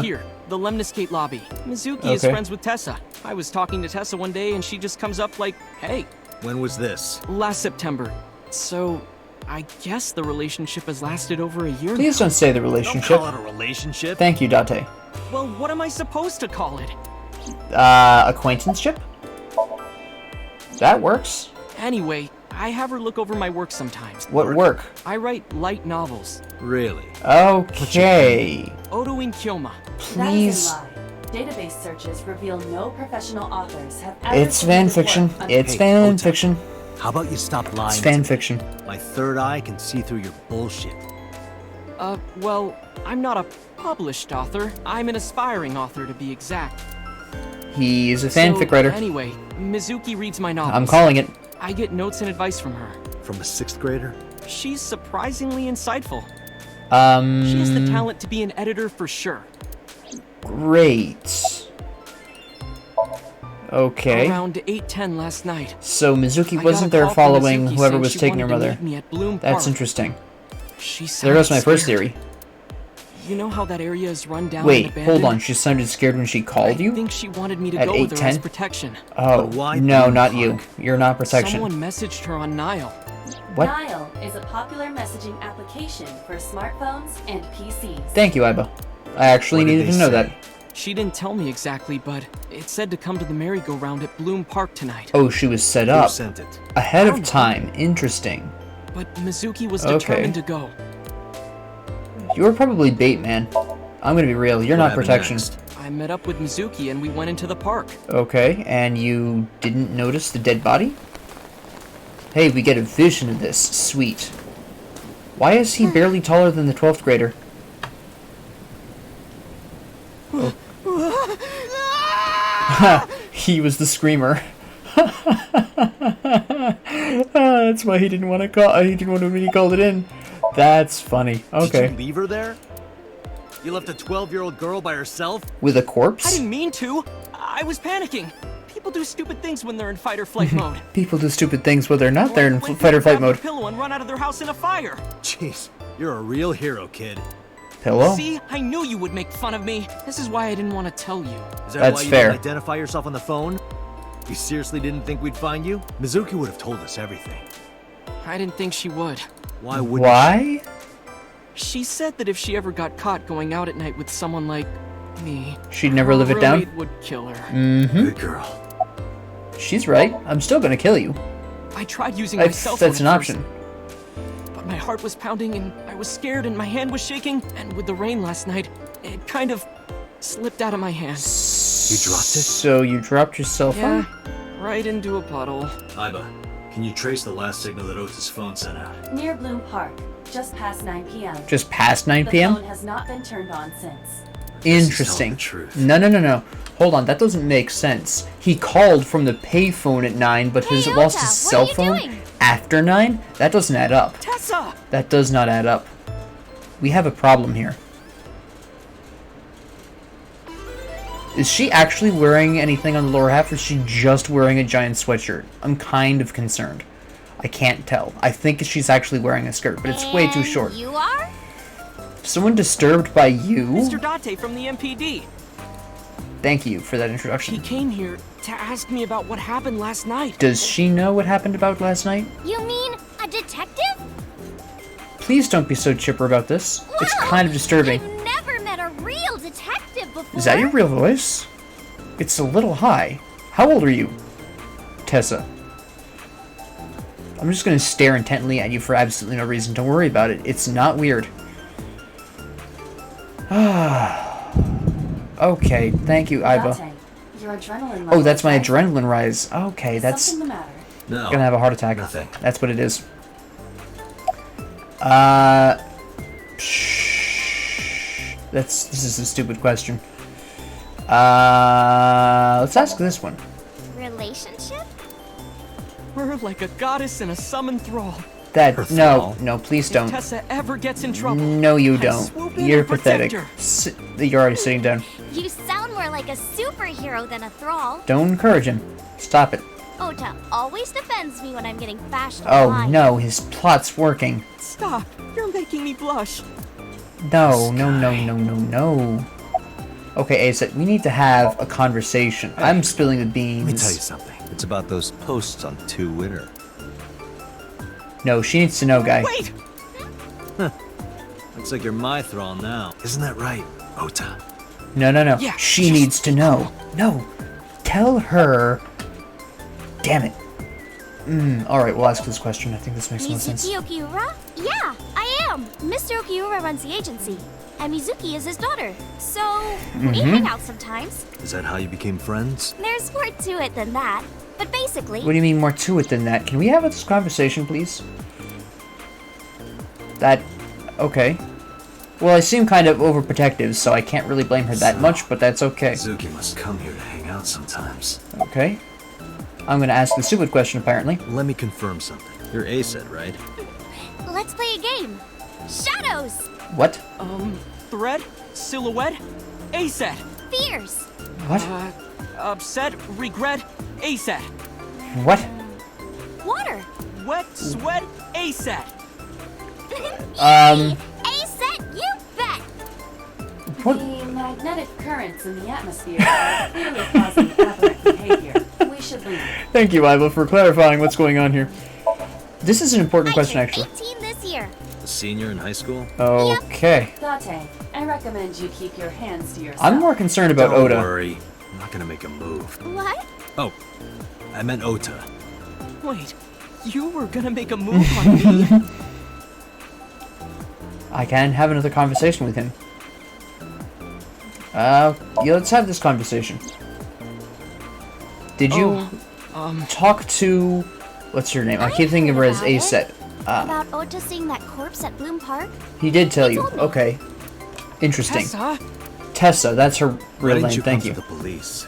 Here, the Lemniscate lobby. Mizuki is Okay. friends with Tessa. I was talking to Tessa one day and she just comes up like, hey, When was this? last September. So, I guess the relationship has lasted over a year Please now. don't say the Don't relationship. call it a relationship. Thank you, Date. Well, what am I supposed to call it? Acquaintanceship? That works. Anyway, I have her look over my work sometimes. What work? I write light novels. Really? Okay. Odo in Kyoma. Please. That is a lie. Database searches reveal no professional authors have ever It's fan submitted fiction. work under- It's Hey, fan Ota. fiction. How about you stop lying? It's to fan me? fiction. My third eye can see through your bullshit. Well, I'm not a published author. I'm an aspiring author, to be exact. He is a fanfic writer. Anyway, Mizuki reads my novels. I'm calling it. I get notes and advice from her. From a 6th grader? She's surprisingly insightful. She Um, has the talent to be an editor for sure. great. Okay. Around 8:10 last night. So Mizuki I got wasn't a there call from following Mizuki whoever saying was she taking her wanted to mother. meet me at Bloom That's Park. interesting. She There goes my sounded first scared. theory. You know how that area is run down and Wait, abandoned? hold on. She sounded scared when she called you? I think she wanted me to At go with her as 8:10? protection. Oh, But why no, Bloom not Park? you. You're not protection. Someone messaged her on Nile. What? Nile is a popular messaging application for smartphones and PCs. Thank you, Iba. I actually What did needed they to know say? that. She didn't tell me exactly, but it said to come to the merry-go-round at Bloom Park tonight. Oh, she was set Who up sent it? ahead I of don't know. time. Interesting. But Mizuki was Okay. determined to go. You were probably bait, man. I'm gonna be real. You're What not happened protection. next? I met up with Mizuki and we went into the park. Okay, and you didn't notice the dead body? Hey, we get a vision of this. Sweet. Why is he barely taller than the 12th grader? Oh. He was the screamer. That's why he didn't want to call. He didn't want to when he called it in. That's funny. Did Okay, you leave her there? You left a 12-year-old girl by herself? with a I corpse. didn't mean to. I was panicking. People do stupid things when they're in fight or flight mode. People do stupid things when they're not there in Like when fight or people flight grab their mode. pillow and run out of their house in a fire. Jeez, you're a real hero, kid. Pillow? See, I knew you would make fun of me. This is why I didn't want to tell you. Is that That's why you fair. didn't identify yourself on the phone? You seriously didn't think we'd find you? Mizuki would have told us everything. I didn't think she would. Why wouldn't Why? She said that if she ever got caught going out at night with someone like me, She'd never her live it down? roommate would kill her. she? Mm-hmm. Good girl. She's right. I'm still gonna kill you. I tried using my If cell phone that's an at first, option. but my heart was pounding and I was scared and my hand was shaking. And with the rain last night, it kind of slipped out of my hand. You dropped it? So you dropped your cell Yeah, phone? right into a puddle. Iba, can you trace the last signal that Otis' phone sent out? Near Bloom Park, just past 9 p.m. Just past 9 The p.m.? phone has not been turned on since. Interesting. He's telling the truth. No. Hold on, that doesn't make sense. He called from the payphone at 9, but has Hey, lost Ota, his what cell are you phone doing? after 9? That doesn't add up. Tessa! That does not add up. We have a problem here. Is she actually wearing anything on the lower half, or is she just wearing a giant sweatshirt? I'm kind of concerned. I can't tell. I think she's actually wearing a skirt, but it's way too And short. You are? Someone disturbed by you? Mr. Date from the MPD. Thank you for that He introduction. came here to ask me about what happened last night. Does she know what happened about last night? You mean a detective? Please don't be so chipper about this. It's Wow, kind of disturbing. I've never met a real detective before. Is that your real voice? It's a little high. How old are you? Tessa. I'm just gonna stare intently at you for absolutely no reason. Don't worry about it. It's not weird. Okay, thank you, Iba. Date, your adrenaline Oh, level that's is my rising. adrenaline rise. Okay, Is that's something the matter? No. gonna have a heart attack. Nothing. That's what it is. This is a stupid question. Let's ask this one. Relationship? We're like a goddess and a summoned thrall. That Her no, thrall? no, please If don't. Tessa ever gets in trouble, No, you I don't. swoop in You're and protect pathetic. her. You're already sitting down. You sound more like a superhero than a thrall. Don't encourage him. Stop it. Ota always defends me when I'm getting bashed Oh online. no, his plot's working. Stop! You're making me blush. No. Okay, Ace, we need to have a conversation. I'm spilling the beans. Let me tell you something. It's about those posts on Twitter. No, she needs to know, guy. Wait! Looks like you're my thrall now. Isn't that right, Ota? No. Yeah, She just needs to know. No. Tell her. Damn it. Alright, we'll ask this question. I think this makes more sense. Mizuki Okiura? Yeah, I am. Mr. Okiura runs the agency, and Mizuki is his daughter. So, we hang out sometimes. Is that how you became friends? There's more to it than that. But basically, What do you mean more to it than that? Can we have this conversation, please? Okay. Well, I seem kind of overprotective, so I can't really blame her that much, but that's okay. Mizuki must come here to hang out sometimes. Okay. I'm gonna ask the stupid question, apparently. Let me confirm something. You're A-set, right? Let's play a game. Shadows. What? Thread, silhouette, A-set. Fears. What? Upset, regret, A-set. What? Water. Wet, sweat, A-set. A-set, you bet. What? The magnetic currents in the atmosphere are clearly causing aberrant behavior. We should leave. Thank you, Iva, for clarifying what's going on here. This is an important question, I actually. turned 18 this year. A senior in high school? Okay. Date, I recommend you keep your hands to yourself. I'm more concerned about Don't Oda. worry. I'm not gonna make a move. What? Oh, I meant Ota. Wait, you were gonna make a move on me? I can have another conversation with him. Yeah, let's have this conversation. Did you talk to... What's her name? I keep thinking of her as heard about A-set. About Ota seeing that corpse at Bloom Park? He did tell you. told me. Okay. Interesting. Tessa? Tessa, that's her Why real didn't name. you Thank come you. to the police?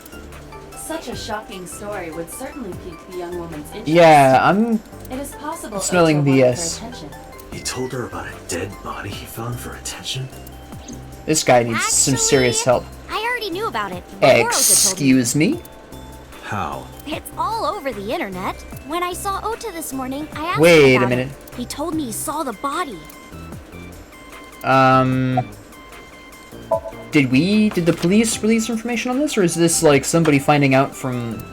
Such a shocking story would certainly pique the young woman's interest. Yeah, I'm... It is possible Smelling Ota wanted her BS. attention. You told her about a dead body he found for attention? This guy needs some Actually, serious help. I already knew about it. before Ota told me. Excuse me? How? It's all over the internet. When I saw Ota this morning, I asked Wait him a about minute. it. He told me he saw the body. Did the police release information on this, or is this like somebody finding out from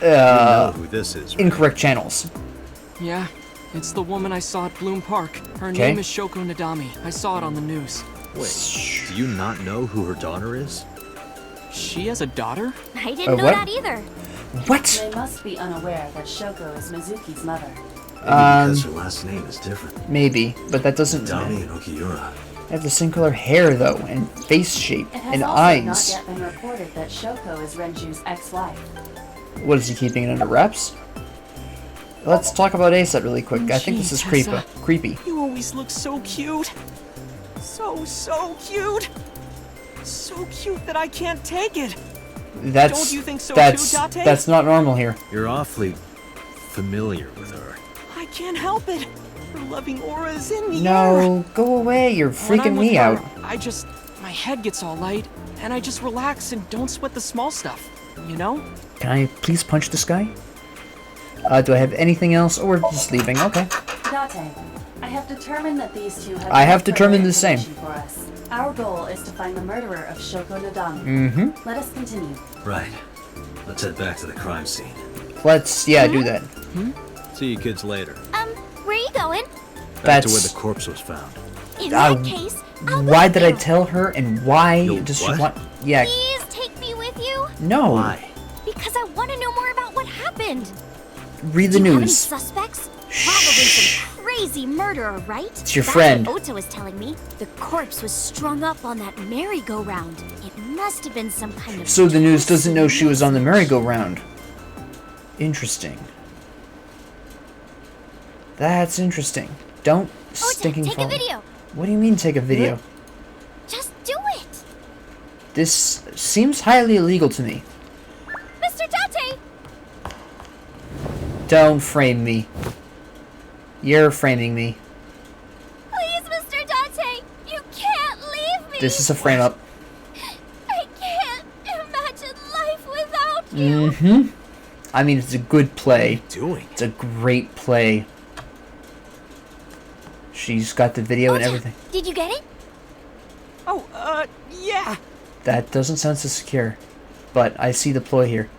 you know who this is, right? incorrect channels? Yeah, it's the woman I saw at Bloom Park. Her Okay. name is Shoko Nadami. I saw it on the news. Wait, do you not know who her daughter is? She has a daughter? I didn't know what? that either. What? They must be unaware that Shoko is Mizuki's mother. Maybe because her last name is different. Maybe, but that doesn't... Dami and Okiura. They have the same color hair, though, and face shape, It has and also eyes. not yet been reported that Shoko is Renju's ex-wife. What, is he keeping it under wraps? Let's talk about A-set really quick. I think Gee, this is Tessa. creepy. You always look so cute. So cute. So cute that I can't take it. That's... Don't you think so that's, too, Date? That's not normal here. You're awfully familiar with her. I can't help it. Her loving aura is in the air. No, go away, you're When I'm freaking with me her, out. my head gets all light, and I just relax and don't sweat the small stuff. You know? Can I please punch this guy? Do I have anything else? Or just leaving? Okay. Date, I have determined that these two have I have no further determined the same. information for us. Our goal is to find the murderer of Shoko Nadami. Mm-hmm. Let us continue. Right. Let's head back to the crime scene. Let's, yeah, do that. See you kids later. Where are you going? Back to where That's... the corpse was found. In that case, I'll go Why with did I you. tell her, and why You'll does she what? want... Yeah, Please take me with you, no. Why? because I want to know more about what happened. Read the Do you have any news. suspects? Probably some crazy murderer, right? It's your That's friend. what Ota was telling me. The corpse was strung up on that merry-go-round. It must have been some kind of... So the news doesn't know twisted she was on the message. merry-go-round. Interesting. That's interesting. Don't Ota, stinking take follow. a video. What do you mean take a video? Just do it. This seems highly illegal to me. Mr. Date! Don't frame me. You're framing me. Please, Mr. Date! You can't leave me! This is a frame up. I can't imagine life without you! Mm-hmm. I mean, it's a good play. Doing? It's a great play. She's got the video and Ota, everything. Did you get it? Oh, yeah. That doesn't sound so secure. But I see the ploy here.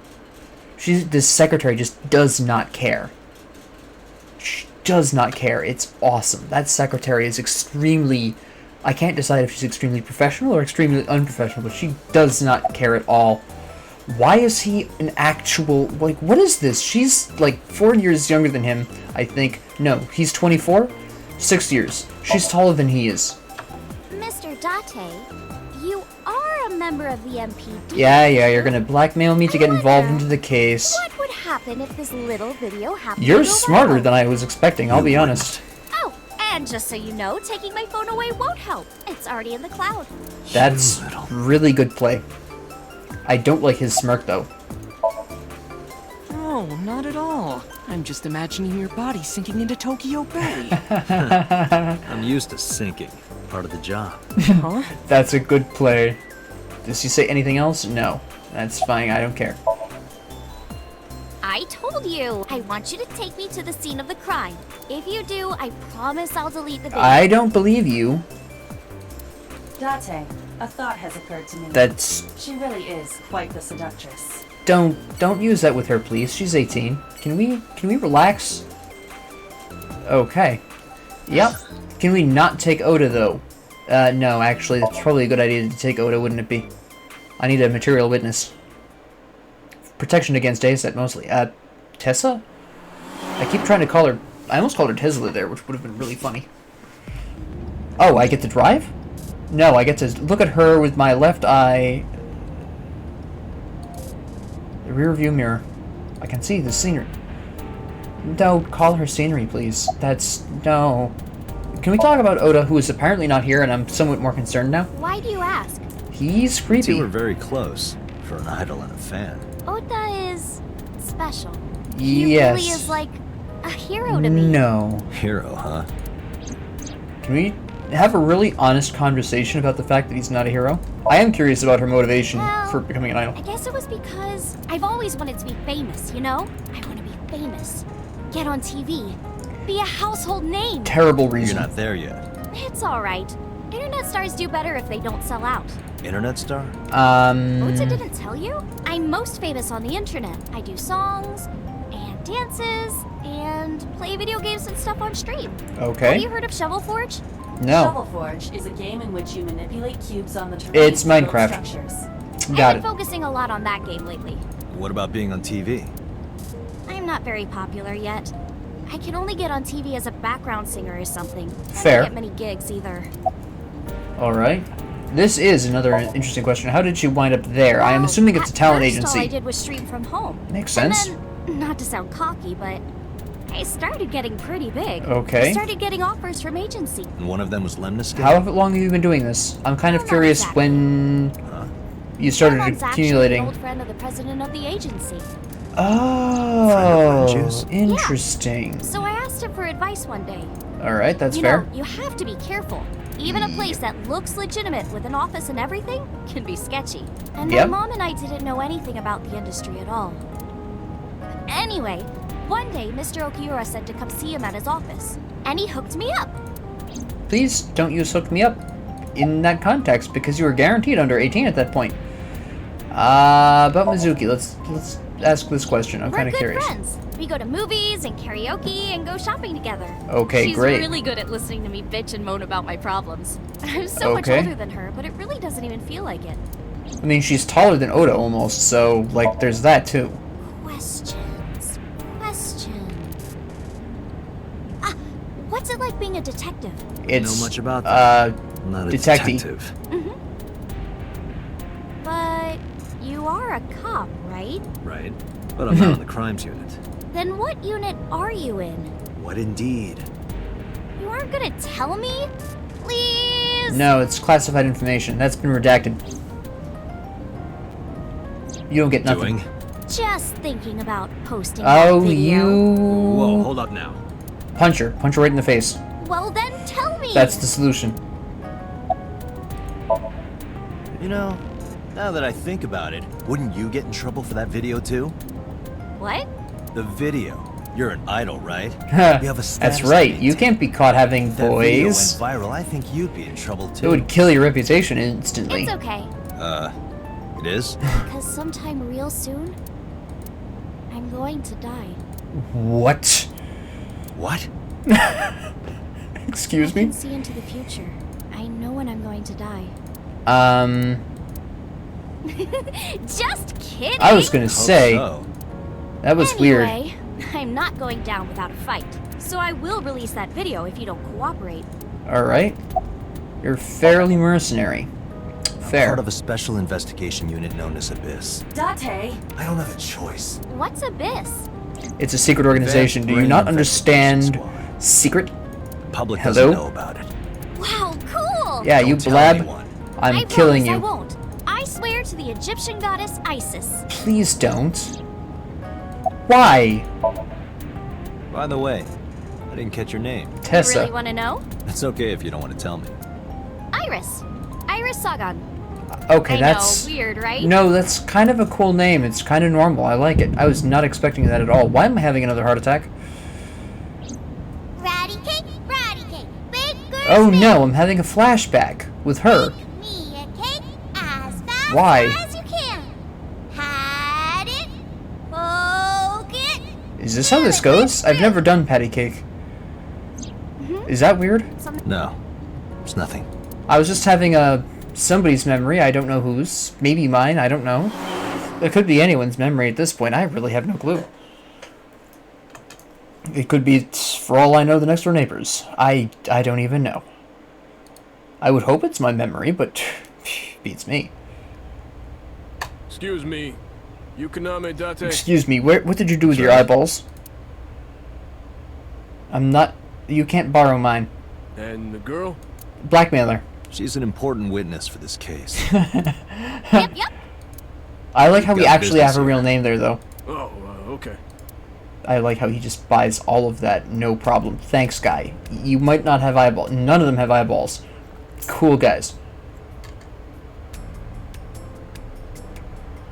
This secretary just does not care. She does not care. It's awesome. That secretary is extremely... I can't decide if she's extremely professional or extremely unprofessional, but she does not care at all. Why is he an actual... Like, what is this? She's, like, 4 years younger than him, I think. No, he's 24? 6 years. She's taller than he is. Mr. Date, you are a member of the MPD. Yeah, you're gonna blackmail me to get involved wonder into the case. What would happen if this little video happened You're to go smarter viral? than I was expecting, I'll be honest. Oh, And just so you know, taking my phone away won't help. It's already in the cloud. That's really good play. I don't like his smirk, though. Oh, not at all. I'm just imagining your body sinking into Tokyo Bay. I'm used to sinking. Part of the job. Huh? That's a good play. Does he say anything else? No. That's fine, I don't care. I told you. I want you to take me to the scene of the crime. If you do, I promise I'll delete the video. I don't believe you. Date, a thought has occurred to me. That's... She really is quite the seductress. Don't use that with her, please. She's 18. Can we relax? Okay. Yep. Can we not take Oda, though? No, actually, that's probably a good idea to take Oda, wouldn't it be? I need a material witness. Protection against ASAP, mostly. Tessa? I keep trying to call her... I almost called her Tesla there, which would have been really funny. Oh, I get to drive? No, I get to look at her with my left eye. The rear view mirror. I can see the scenery. Don't call her scenery, please. That's... no. Can we talk about Oda, who is apparently not here, and I'm somewhat more concerned now? Why do you ask? He's You creepy. two were very close for an idol and a fan. Oda is special. He Yes. really is like a hero to me. No. Hero, huh? Can we have a really honest conversation about the fact that he's not a hero? I am curious about her motivation Well, for becoming an idol. I guess it was because I've always wanted to be famous, you know? I want to be famous. Get on TV. Be a household name. Terrible You're reason. not there yet. It's alright. Internet stars do better if they don't sell out. Internet star? Ota didn't tell you? I'm most famous on the internet. I do songs, and dances, and play video games and stuff on stream. Okay. Have you heard of Shovel Forge? No. Shovel Forge is a game in which you manipulate cubes on the terrain It's to build Minecraft. structures. Got I've it. been focusing a lot on that game lately. What about being on TV? I'm not very popular yet. I can only get on TV as a background singer or something. I Fair. don't get many gigs either. Alright. This is another interesting question. How did she wind up there? I am Well, assuming it's a talent at first, all I agency. did was stream from home. Makes sense. And then, not to sound cocky, but I started getting pretty big. Okay. I started getting offers from agency. And one of them was Lemniscate? How long have you been doing this? I'm kind of Not curious exactly. when Huh? you started Someone's actually an accumulating. old friend of the president of the agency. Oh, Juice? interesting. So I asked him for advice one day. Alright, that's You fair. know, you have to be careful. Even a place that looks legitimate with an office and everything can be sketchy. And Yep. my mom and I didn't know anything about the industry at all. Anyway, one day Mr. Okiura said to come see him at his office, and he hooked me up. Please don't use hook me up in that context because you were guaranteed under 18 at that point. About Mizuki, let's ask this question. I'm We're kind of good curious. friends. We go to movies and karaoke and go shopping together. Okay, She's great. really good at listening to me bitch and moan about my problems. I'm so much Okay. older than her, but it really doesn't even feel like it. I mean, she's taller than Oda almost, so like there's that too. Questions. What's it like being a detective? It's much about that. Not a detective. detective. But you are a cop, right? Right. But I'm not on the crimes unit. Then what unit are you in? What indeed? You aren't gonna tell me? Please? No, it's classified information. That's been redacted. You don't get nothing. Doing? Just thinking about posting that Oh, video. Whoa, you hold up now. punch her right in the face. Well then tell me! That's the solution. You know, now that I think about it, wouldn't you get in trouble for that video too? What? The video. You're an idol, right? You have a That's status to right. You maintain. can't be caught having If that video went boys. viral, I think you'd be in trouble It too. would kill your reputation instantly. It's okay. It is? Because sometime real soon, I'm going to die. What? What? Excuse I me? can see into the future. I know when I'm going to die. Just kidding! I was gonna Hope say, so. that was weird. Anyway, I'm not going down without a fight. So I will release that video if you don't cooperate. Alright. You're fairly mercenary. Fair. Part of a special investigation unit known as Abyss. Date, I don't have a choice. What's Abyss? It's a secret organization. Do you Brain not Investigation understand Squad. secret? public Hello? doesn't know about it. Wow, cool! Yeah, you Don't tell blab. anyone. I'm I killing promise you. I won't. I swear to the Egyptian goddess Isis. Please don't. Why? By the way, I didn't catch your name. You Tessa. really want to know? It's okay if you don't want to tell me. Iris. Iris Sagan. Okay, I that's... know, weird, right? No, that's kind of a cool name. It's kind of normal. I like it. I was not expecting that at all. Why am I having another heart attack? Ratty cake, big girl. Oh no, I'm having a flashback with her. Bake me a cake as fast Why? as you can. Had it, poke it. Is this how this goes? I've never done patty cake. Is that weird? No, it's nothing. I was just having somebody's memory. I don't know whose. Maybe mine. I don't know. It could be anyone's memory at this point. I really have no clue. It could be, for all I know, the next door neighbors. I don't even know. I would hope it's my memory, but beats me. Excuse me. Yukoname Date. Excuse me. What did you do with your eyeballs? I'm not. You can't borrow mine. And the girl? Blackmailer. She's an important witness for this case. Yep. I like how we got actually have business a here. real name there, though. Oh, okay. I like how he just buys all of that, no problem. Thanks, guy. You might not have eyeballs. None of them have eyeballs. Cool guys.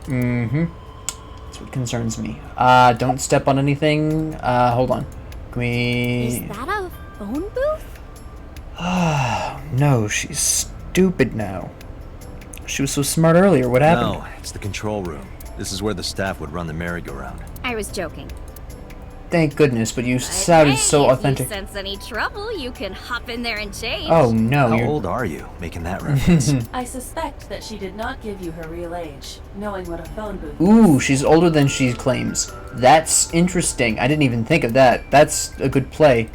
That's what concerns me. Don't step on anything. Hold on. Can we... Is that a phone booth? No, she's stupid now. She was so smart earlier. What happened? No, it's the control room. This is where the staff would run the merry-go-round. I was joking. Thank goodness, but you sounded so authentic. If you sense any trouble, you can hop in there and change. Oh no, How you're... old are you, making that reference? I suspect that she did not give you her real age, knowing what a phone booth Ooh, she's older than she claims. That's interesting. I didn't even think of that. That's a good play.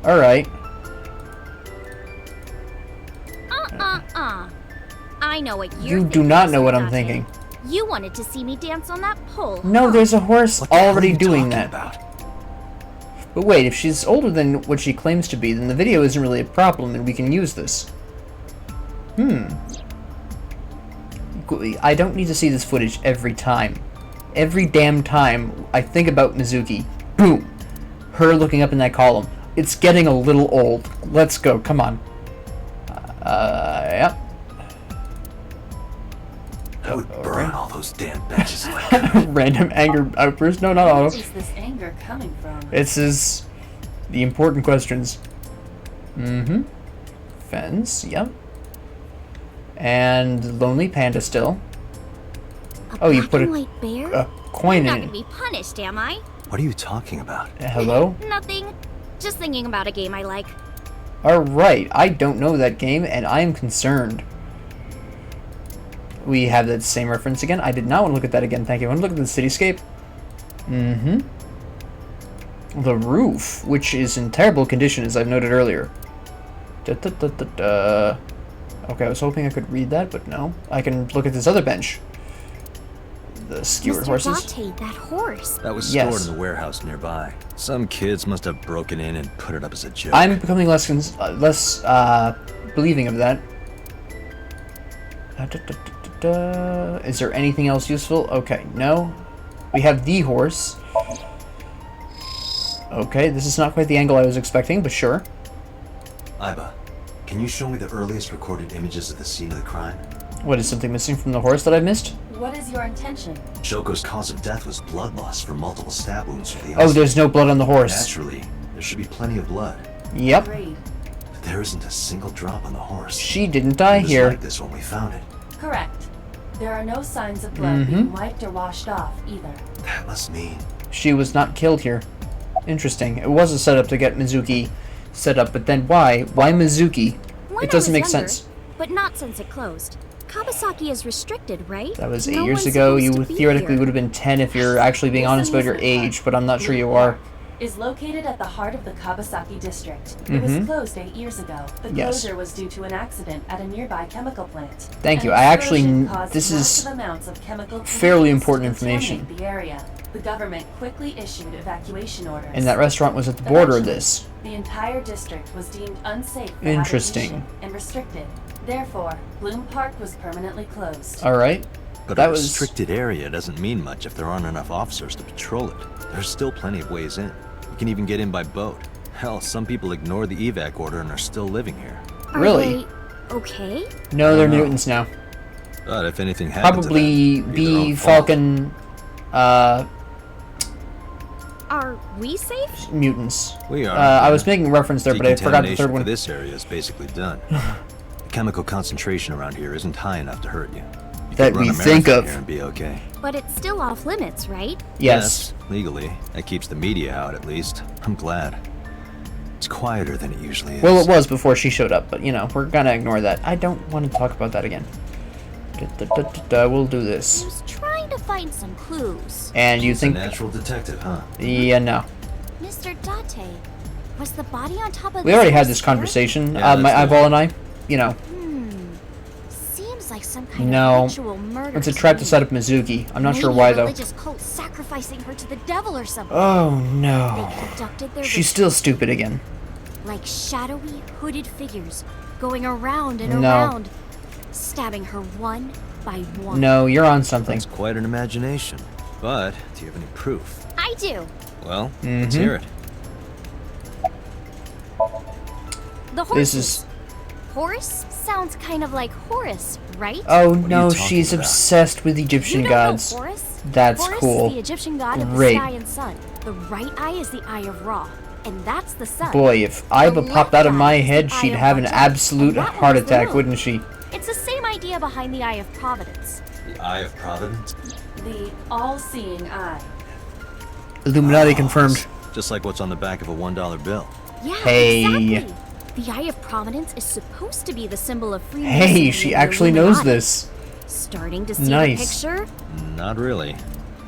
Alright. I know what you're You thinking. do not know what I'm Date. thinking. You wanted to see me dance on that pole. No, huh? there's a horse What the hell are already you doing talking that. about? But wait, if she's older than what she claims to be, then the video isn't really a problem and we can use this. I don't need to see this footage every time. Every damn time I think about Mizuki, boom! Her looking up in that column. It's getting a little old. Let's go, come on. Yep. I would burn all those damn benches like Random anger outburst? No, not Where all. is this anger coming from? This is the important questions. Fence, yep. And Lonely Panda still. Oh, you put Black and white bear? a coin I'm not in gonna it. be punished, am I? What are you talking about? Hello? Nothing. Just thinking about a game I like. Alright, I don't know that game, and I am concerned. We have that same reference again. I did not want to look at that again, thank you. I want to look at the cityscape. The roof, which is in terrible condition, as I've noted earlier. Okay, I was hoping I could read that, but no. I can look at this other bench. The skewered Mr. horses. Date, that horse. That was stored Yes. in the warehouse nearby. Some kids must have broken in and put it up as a joke. I'm becoming less believing of that. Is there anything else useful? Okay, no. We have the horse. Okay, this is not quite the angle I was expecting, but sure. Iba, can you show me the earliest recorded images of the scene of the crime? What, is something missing from the horse that I missed? What is your intention? Shoko's cause of death was blood loss from multiple stab wounds from the Oh, there's no blood on the horse. Naturally, there should be plenty of blood. Yep. Agreed. But there isn't a single drop on the horse. She didn't die It was here. like this when we found it. Correct. There are no signs of blood being wiped or washed off either. That must mean... She was not killed here. Interesting. It was a setup to get Mizuki set up, but then why? Why Mizuki? When It doesn't I make was younger, sense. But not since it closed. Kawasaki is restricted, right? That was 8 No years one's ago. supposed You to be theoretically here. would have been 10 if you're actually being honest about your age, but I'm not sure you are. Is located at the heart of the Kawasaki district. It was closed 8 years ago. The Yes. closure was due to an accident at a nearby chemical plant. Thank An you. I actually explosion caused this is massive amounts of chemical fairly pollutants important to information. contaminate the area. The government quickly issued evacuation orders. And that restaurant was at the border of this. The entire district was deemed unsafe for Interesting. habitation and restricted. Therefore, Bloom Park was permanently closed. Alright. But That a was- restricted area doesn't mean much if there aren't enough officers to patrol it. There's still plenty of ways in. You can even get in by boat. Hell, some people ignore the evac order and are still living here. Really? Are they okay? No, they're I don't know. mutants now. But if anything happens Probably to them, it'd B, their own fault. Falcon, Are we safe? mutants. We are. I was making a reference there, but I forgot the Decontamination third for one. this area is basically done. The chemical concentration around here isn't high enough to hurt you. You That could run we a think marathon of. here and be okay. But it's still off limits, right? Yes. legally. That keeps the media out, at least. I'm glad. It's quieter than it usually is. Well, it was before she showed up, but you know, we're gonna ignore that. I don't want to talk about that again. We'll do I this. was trying to find some clues. And you He's think... a natural detective, huh? Yeah, no. Mr. Date, was the body on top of We already had this conversation, Yeah, my that's eyeball and I. You know, Seems like some kind No. of ritual murder. it's a trap to set up Mizuki. I'm not sure why, A though. religious cult sacrificing her to the devil or something. Oh, They no. conducted their She's still stupid again. like shadowy, hooded figures going around and No. around, stabbing her one by one. No, you're on something. That's quite an imagination. But, do you have any proof? I do. Well, let's hear it. The This horses. is... Horse sounds kind of like Horus, right? Oh, are you no, talking she's about? obsessed with Egyptian you don't gods. Know Horus? That's Horus cool. is the Egyptian god of the Great. sky and sun. The right eye is the eye of Ra, and that's the sun. Boy, if Iba The popped out of left my eye is head, the eye she'd of have an Rajah, absolute and that heart one's the attack, moon. wouldn't she? It's the same idea behind the eye of Providence. The Eye of Providence? The all-seeing eye. Illuminati confirmed. Just like what's on the back of a $1 bill. Yeah, Hey. exactly. The eye of Providence is supposed to be the symbol of free. Hey, she actually knows this. Starting to see Nice. the picture? Not really.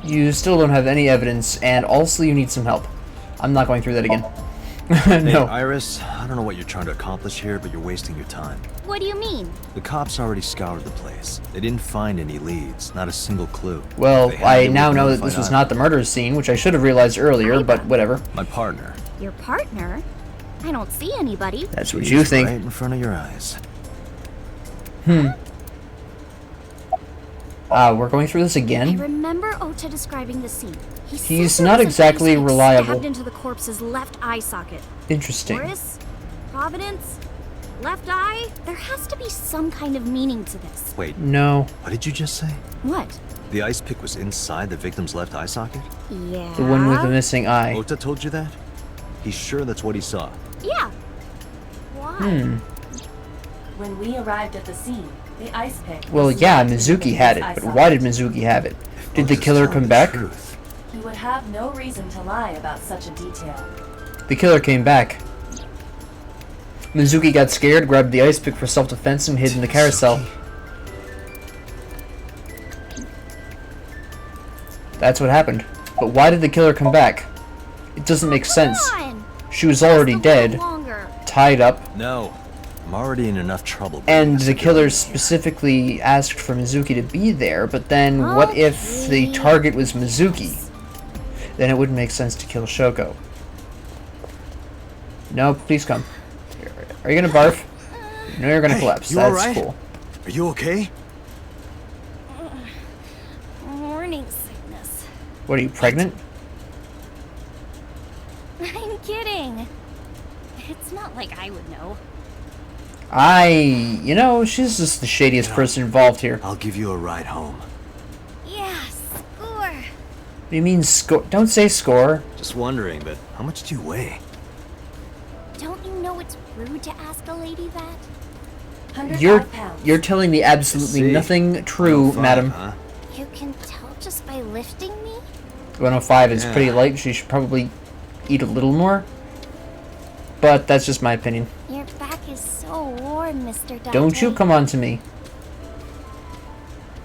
You still don't have any evidence, and also you need some help. I'm not going through that again. Hey, No. Iris, I don't know what you're trying to accomplish here, but you're wasting your time. What do you mean? The cops already scoured the place. They didn't find any leads, not a single clue. Well, They had I to now look know and that this find was out. not the murder scene, which I should have realized earlier, but whatever. My partner. Your partner? I don't see anybody. That's what She's you think. Right in front of your eyes. We're going through this I again? remember Ota describing the scene. He said He's there not was an exactly ice pick reliable. stabbed into the corpse's left eye socket. Interesting. Horus? Providence? Left eye? There has to be some kind of meaning to this. Wait, No. what did you just say? What? The ice pick was inside the victim's left eye socket? Yeah. The one with the missing eye. Ota told you that? He's sure that's what he saw. Yeah. Why? When we arrived at the scene, the ice pick. Well, was yeah, not in the Mizuki had it, victim's but eye why did socket. Mizuki have it? Did the Ota's killer telling come the back? truth. He would have no reason to lie about such a detail. The killer came back. Mizuki got scared, grabbed the ice pick for self-defense, and hid in the carousel. That's what happened. But why did the killer come back? It doesn't make sense. Come on. She was already Just a little dead, Longer. tied up, No. I'm already in enough trouble. and bringing the this killer girl in here. specifically asked for Mizuki to be there, but then what if the Okay. target was Mizuki? Then it wouldn't make sense to kill Shoko. No, please come. Are you gonna barf? No, you're gonna Hey, collapse. you That's alright? cool. Are you okay? Morning sickness. What are you, pregnant? I'm kidding. It's not like I would know. You know, she's just the shadiest person involved here. I'll give you a ride home. Yeah, score. What do you mean score? Don't say score. Just wondering, but how much do you weigh? Don't you know it's rude to ask a lady that? 105 pounds. You're telling me absolutely See? nothing true, 105, madam. Huh? You can tell just by lifting me? 105 is pretty Yeah. light. She should probably eat a little more. But that's just my opinion. Your back is so warm, Mr. Dante. Don't you come on to me.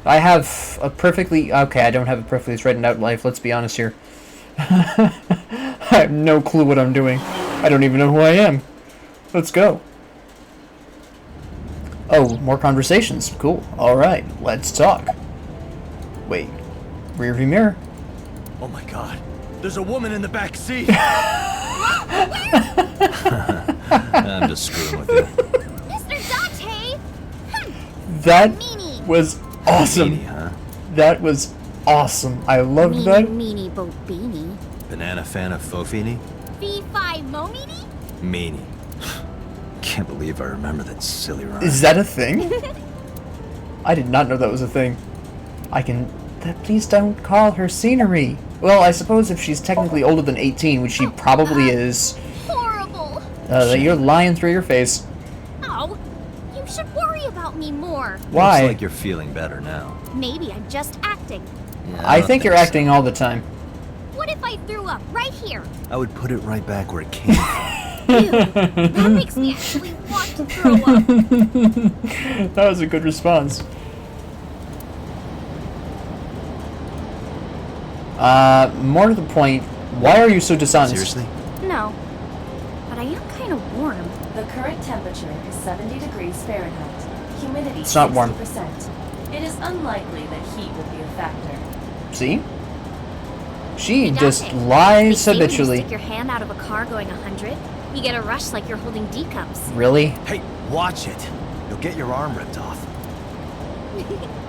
I have a perfectly... Okay, I don't have a perfectly straightened out life, let's be honest here. I have no clue what I'm doing. I don't even know who I am. Let's go. Oh, more conversations. Cool. Alright, let's talk. Wait. Rearview mirror. Oh my god. There's a woman in the back seat! I'm just screwing with you. Mr. Date! That Meanie. was awesome. Meanie, huh? That was awesome. I loved Meanie, that. meanie, bo beanie. Banana fan of Fofini? Fee-fi mo meanie? Meanie. Can't believe I remember that silly rhyme. Is that a thing? I did not know that was a thing. Please don't call her scenery. Well, I suppose if she's technically older than 18, which she probably is, Horrible. you're lying through your face. Oh, you should worry about me more. Why? Looks like you're feeling better now. Maybe I'm just acting. Yeah, I don't think you're so. acting all the time. What if I threw up right here? I would put it right back where it came from. Ew, that makes me actually want to throw up. That was a good response. More to the point, why are you so dishonest? Seriously? No, but I am kind of warm. The current temperature is 70 degrees Fahrenheit. Humidity It's not warm. 60%. It is unlikely that heat will be a factor. See? She Hey, just Dante, lies they say when you habitually. stick your hand out of a car going 100, you get a rush like you're holding D cups. Really? Hey, watch it! You'll get your arm ripped off.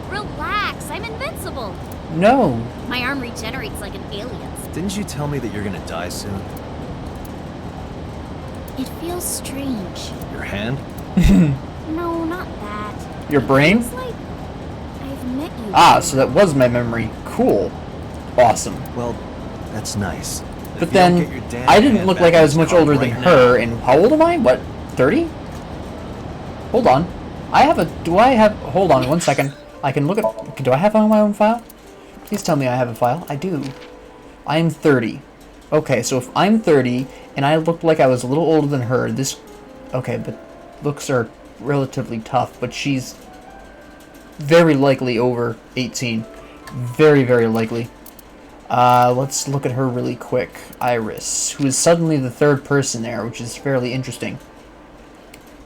Relax, I'm invincible. No. My arm regenerates like an alien's. Didn't you tell me that you're gonna die soon? It feels strange. Your hand? No, not that. Your brain? It's like I've met you. Ah, before. so that was my memory. Cool. Awesome. Well, that's nice. But then, I didn't look like I was much older than her, and how old am I? What, 30? Hold on. Hold on 1 second. I can look at, do I have on my own file? Please tell me I have a file. I do. I am 30. Okay, so if I'm 30, and I looked like I was a little older than her, okay, but looks are relatively tough, but she's very likely over 18. Very, very likely. Let's look at her really quick. Iris, who is suddenly the third person there, which is fairly interesting.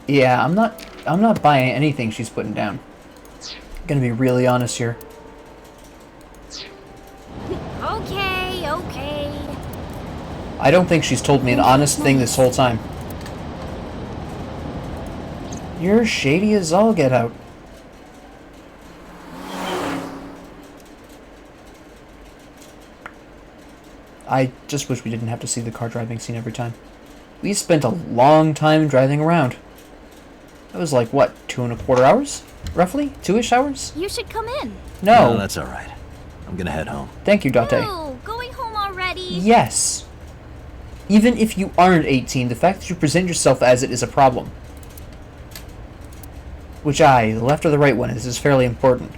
Yeah, I'm not buying anything she's putting down. Gonna be really honest here. Okay. I don't think she's told me an honest thing this whole time. You're shady as all get out. I just wish we didn't have to see the car driving scene every time. We spent a long time driving around. That was like, what, 2¼ hours? Roughly? 2-ish hours? You should come in. No. that's alright. I'm gonna head home. Thank you, Date. Oh, going home already? Yes. Even if you aren't 18, the fact that you present yourself as it is a problem. Which the left or the right one, is fairly important.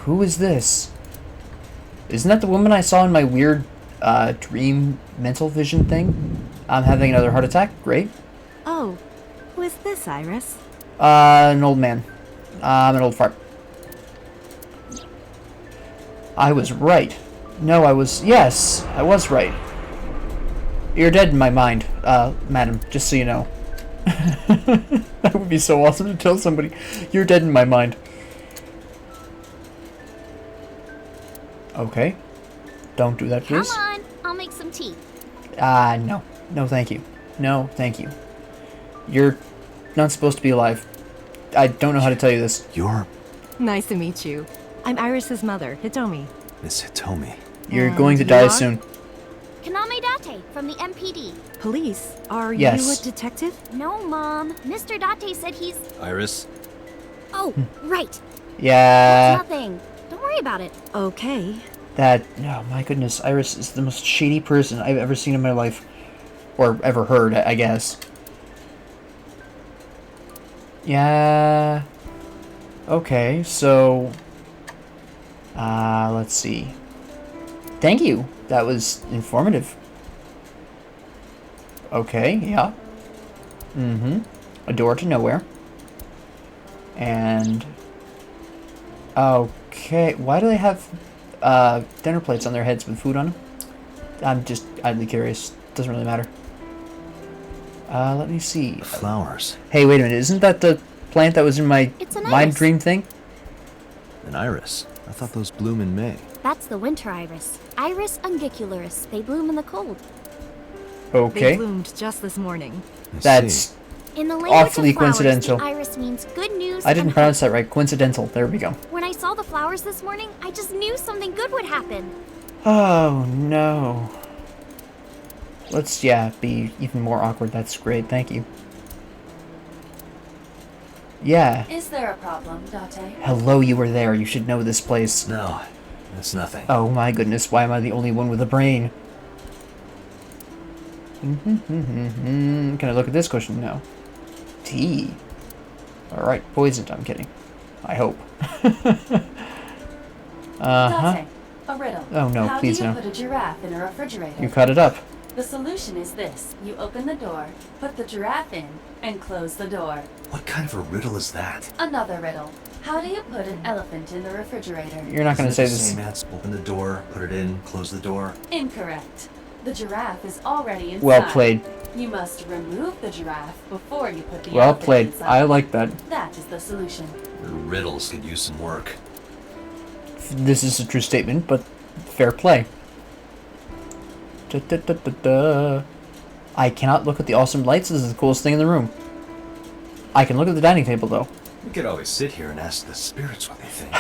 Who is this? Isn't that the woman I saw in my weird dream mental vision thing? I'm having another heart attack. Great. Oh, who is this, Iris? An old man. I'm an old fart. I was right. No, yes, I was right. You're dead in my mind, madam, just so you know. That would be so awesome to tell somebody, you're dead in my mind. Okay. Don't do that, please. Come on, I'll make some tea. No. No, thank you. No, thank you. You're not supposed to be alive. I don't know how to tell you this. You're Nice to meet you. I'm Iris's mother, Hitomi. Miss Hitomi. You're And going to you die are? soon. Kaname Date from the MPD. Police? Are Yes. you a detective? No, Mom. Mr. Date said he's... Iris? Oh, right. Yeah. Nothing. Don't worry about it. Okay. Oh my goodness, Iris is the most shady person I've ever seen in my life. Or ever heard, I guess. Yeah. Okay, so... let's see. Thank you. That was informative. Okay, yeah. A door to nowhere. And... Okay, why do they have dinner plates on their heads with food on them? I'm just idly curious. Doesn't really matter. Let me see. Flowers. Hey, wait a minute. Isn't that the plant that was in my It's an mind iris. dream thing? An iris. I thought those bloom in May. That's the winter iris. Iris ungicularis. They bloom in the cold. They Okay. bloomed just this morning. I That's... see. In the language Awfully of flowers, coincidental. the iris means good news. I didn't and pronounce that right. Coincidental. There we go. hope. When I saw the flowers this morning, I just knew something good would happen. Oh, no. Let's, yeah, be even more awkward. That's great. Thank you. Yeah. Is there a problem, Date? Hello, you were there. You should know this place. No, it's nothing. Oh my goodness, why am I the only one with a brain? Can I look at this question? No. Tea. Alright, poisoned. I'm kidding. I hope. Date, a riddle. Oh, no, How please do you no. put a giraffe in a refrigerator? You cut it up. The solution is this. You open the door, put the giraffe in, and close the door. What kind of a riddle is that? Another riddle. How do you put an elephant in the refrigerator? You're not going to say Isn't it the this. same as open the door, put it in, close the door. Incorrect. The giraffe is already inside. Well played. You must remove the giraffe before you put the Well elephant played. inside. I like that. That is the solution. Your riddles could use some work. This is a true statement, but fair play. Da-da-da-da-da. I cannot look at the awesome lights. This is the coolest thing in the room. I can look at the dining table, though. We could always sit here and ask the spirits what they think.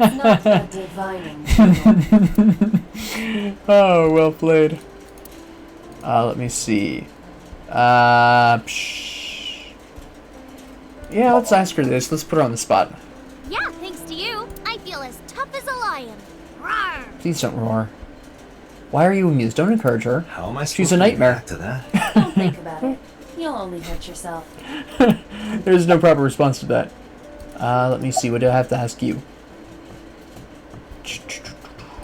It's not a divining tool. Oh, well played. Let me see. Yeah, let's ask her this. Let's put her on the spot. Yeah, thanks to you, I feel as tough as a lion. Rawr. Please don't roar. Why are you amused? Don't encourage her. How am I supposed She's a to nightmare. react to that? Don't think about it. You'll only hurt yourself. There's no proper response to that. Let me see. What do I have to ask you?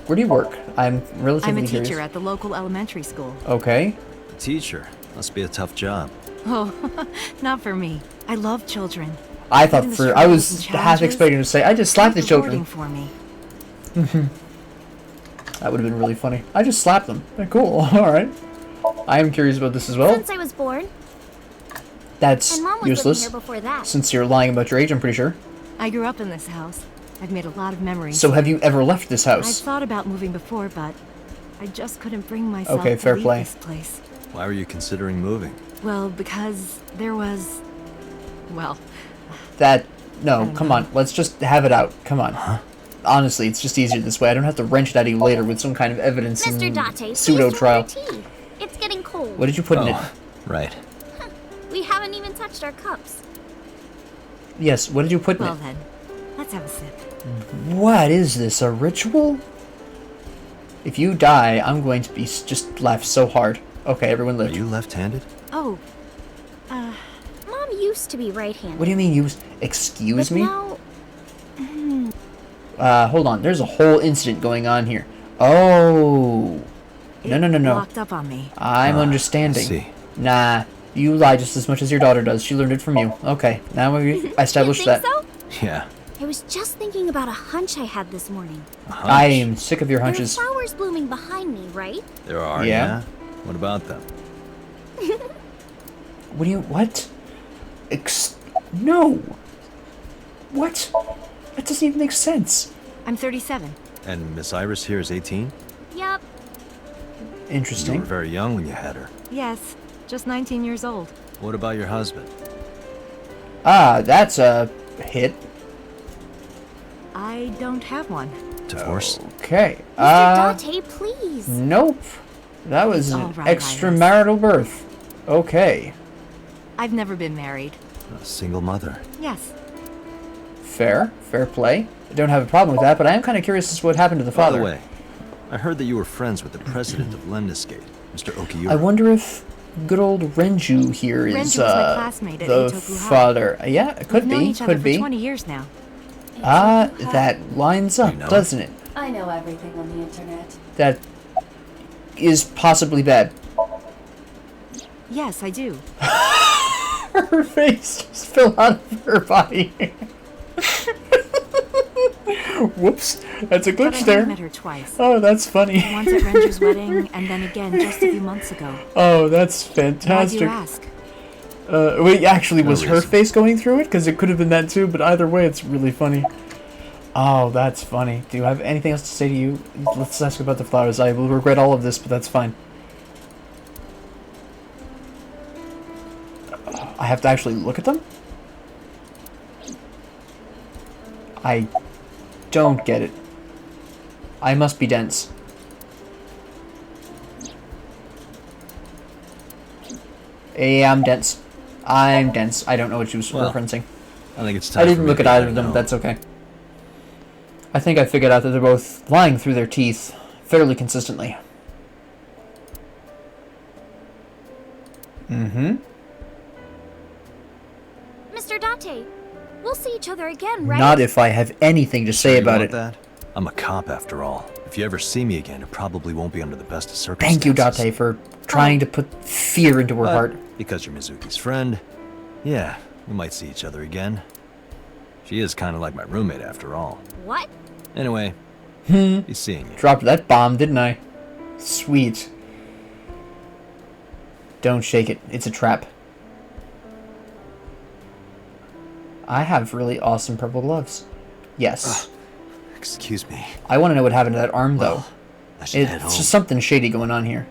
Where do you work? I'm relatively I'm a curious. teacher at the local elementary school. Okay. Teacher. Must be a tough job. Oh, not for me. I love children. I thought Even the for I struggles was and half challenges, expecting to say I just slapped the children. for me. That would have been really funny. I just slapped them. Cool. All right. I am curious about this as well. Since I was born, That's and Mom was living useless. here before that. Since you're lying about your age, I'm pretty sure. I grew up in this house. I've made a lot of memories. So have you ever left this I've house? thought about moving before, but I just couldn't bring myself Okay, to fair leave play. this place. Why were you considering moving? Well, because there was... Well, That I no, don't come know. on. Let's just have it out. Come on. Honestly, it's just easier this way. I don't have to wrench it out of you later with some kind of evidence Mr. and Date, pseudo please trial. drink your tea. It's getting cold. What did you put in it? Oh, right. We haven't even touched our cups. Yes. What did you put in well it? then, let's have a sip. What is this? A ritual? If you die, I'm going to be just laugh so hard. Okay, everyone Are lived. you left-handed? Oh, Mom used to be right-handed. What do you mean you? Excuse but me? now, Hold on. There's a whole incident going on here. Oh. No, no, no, no. Locked up on me. I'm I understanding. see. Nah, you lie just as much as your daughter does. She learned it from you. Okay, now we you established think that. so? Yeah. I was just thinking about a hunch I had this morning. A hunch. I am sick of your There are hunches. flowers blooming behind me, right? There are, Yeah. yeah? What about them? What do you? What? No. What? That doesn't even make sense. I'm 37. And Miss Iris here is 18? Yep. You were Interesting. very young when you had her. Yes, just 19 years old. What about your husband? Ah, that's a hit. I don't have one. Divorce? Okay. Mr. Date, please. Nope. That was It's an all right, extramarital birth. Okay. I've never been married. A single mother. Yes. Fair. Fair play. I don't have a problem with that, but I am kind of curious as to what happened to the By father. the way, I heard that you were friends with the president of Lemniscate, Mr. Okiura. I wonder if good old Renju here is Renju was my classmate at the Itoku High. father. Yeah, it could We've known be. each other Could for be. 20 years now. Ah, It's okay. that lines up, You know? doesn't it? I know everything on the internet. That is possibly bad. Yes, I do. Her face just fell out of her body. Whoops, that's a But I glitch have there. met her twice. Oh, that's funny. Once at Renju's wedding, and then again just a few months ago. Oh, that's Why do you fantastic. ask? Wait, actually, No was her reason. face going through it? Because it could have been that too, but either way, it's really funny. Oh, that's funny. Do you have anything else to say to you? Let's ask about the flowers. I will regret all of this, but that's fine. I have to actually look at them? I don't get it. I must be dense. Yeah, I'm dense. I'm dense. I don't know what you was referencing. I think it's time. I didn't look at either of them. That's okay. I think I figured out that they're both lying through their teeth fairly consistently. Mm-hmm. Mr. Date, we'll see each other again, right? Not if I have anything to say about it. That? I'm a cop after all. If you ever see me again, it probably won't be under the best of circumstances. Thank you, Date, for trying to put fear into her heart. Because you're Mizuki's friend, yeah, we might see each other again. She is kind of like my roommate after all. What? Anyway, be seeing you. Dropped that bomb, didn't I? Sweet. Don't shake it. It's a trap. I have really awesome purple gloves. Yes. Excuse me. I want to know what happened to that arm, though. I should head home. It's just something shady going on here.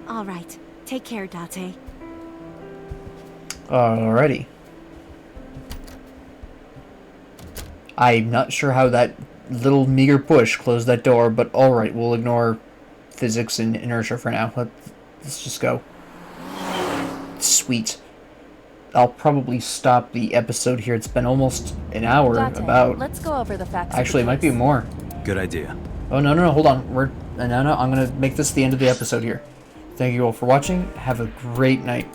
All right. Take care, Date. Alrighty. I'm not sure how that little meager push closed that door, but alright, we'll ignore physics and inertia for now. Let's just go. Sweet. I'll probably stop the episode here. It's been almost an hour, Date, about. let's go over the facts. Actually, it might be more. Good idea. Oh, no, hold on. No, I'm gonna make this the end of the episode here. Thank you all for watching. Have a great night.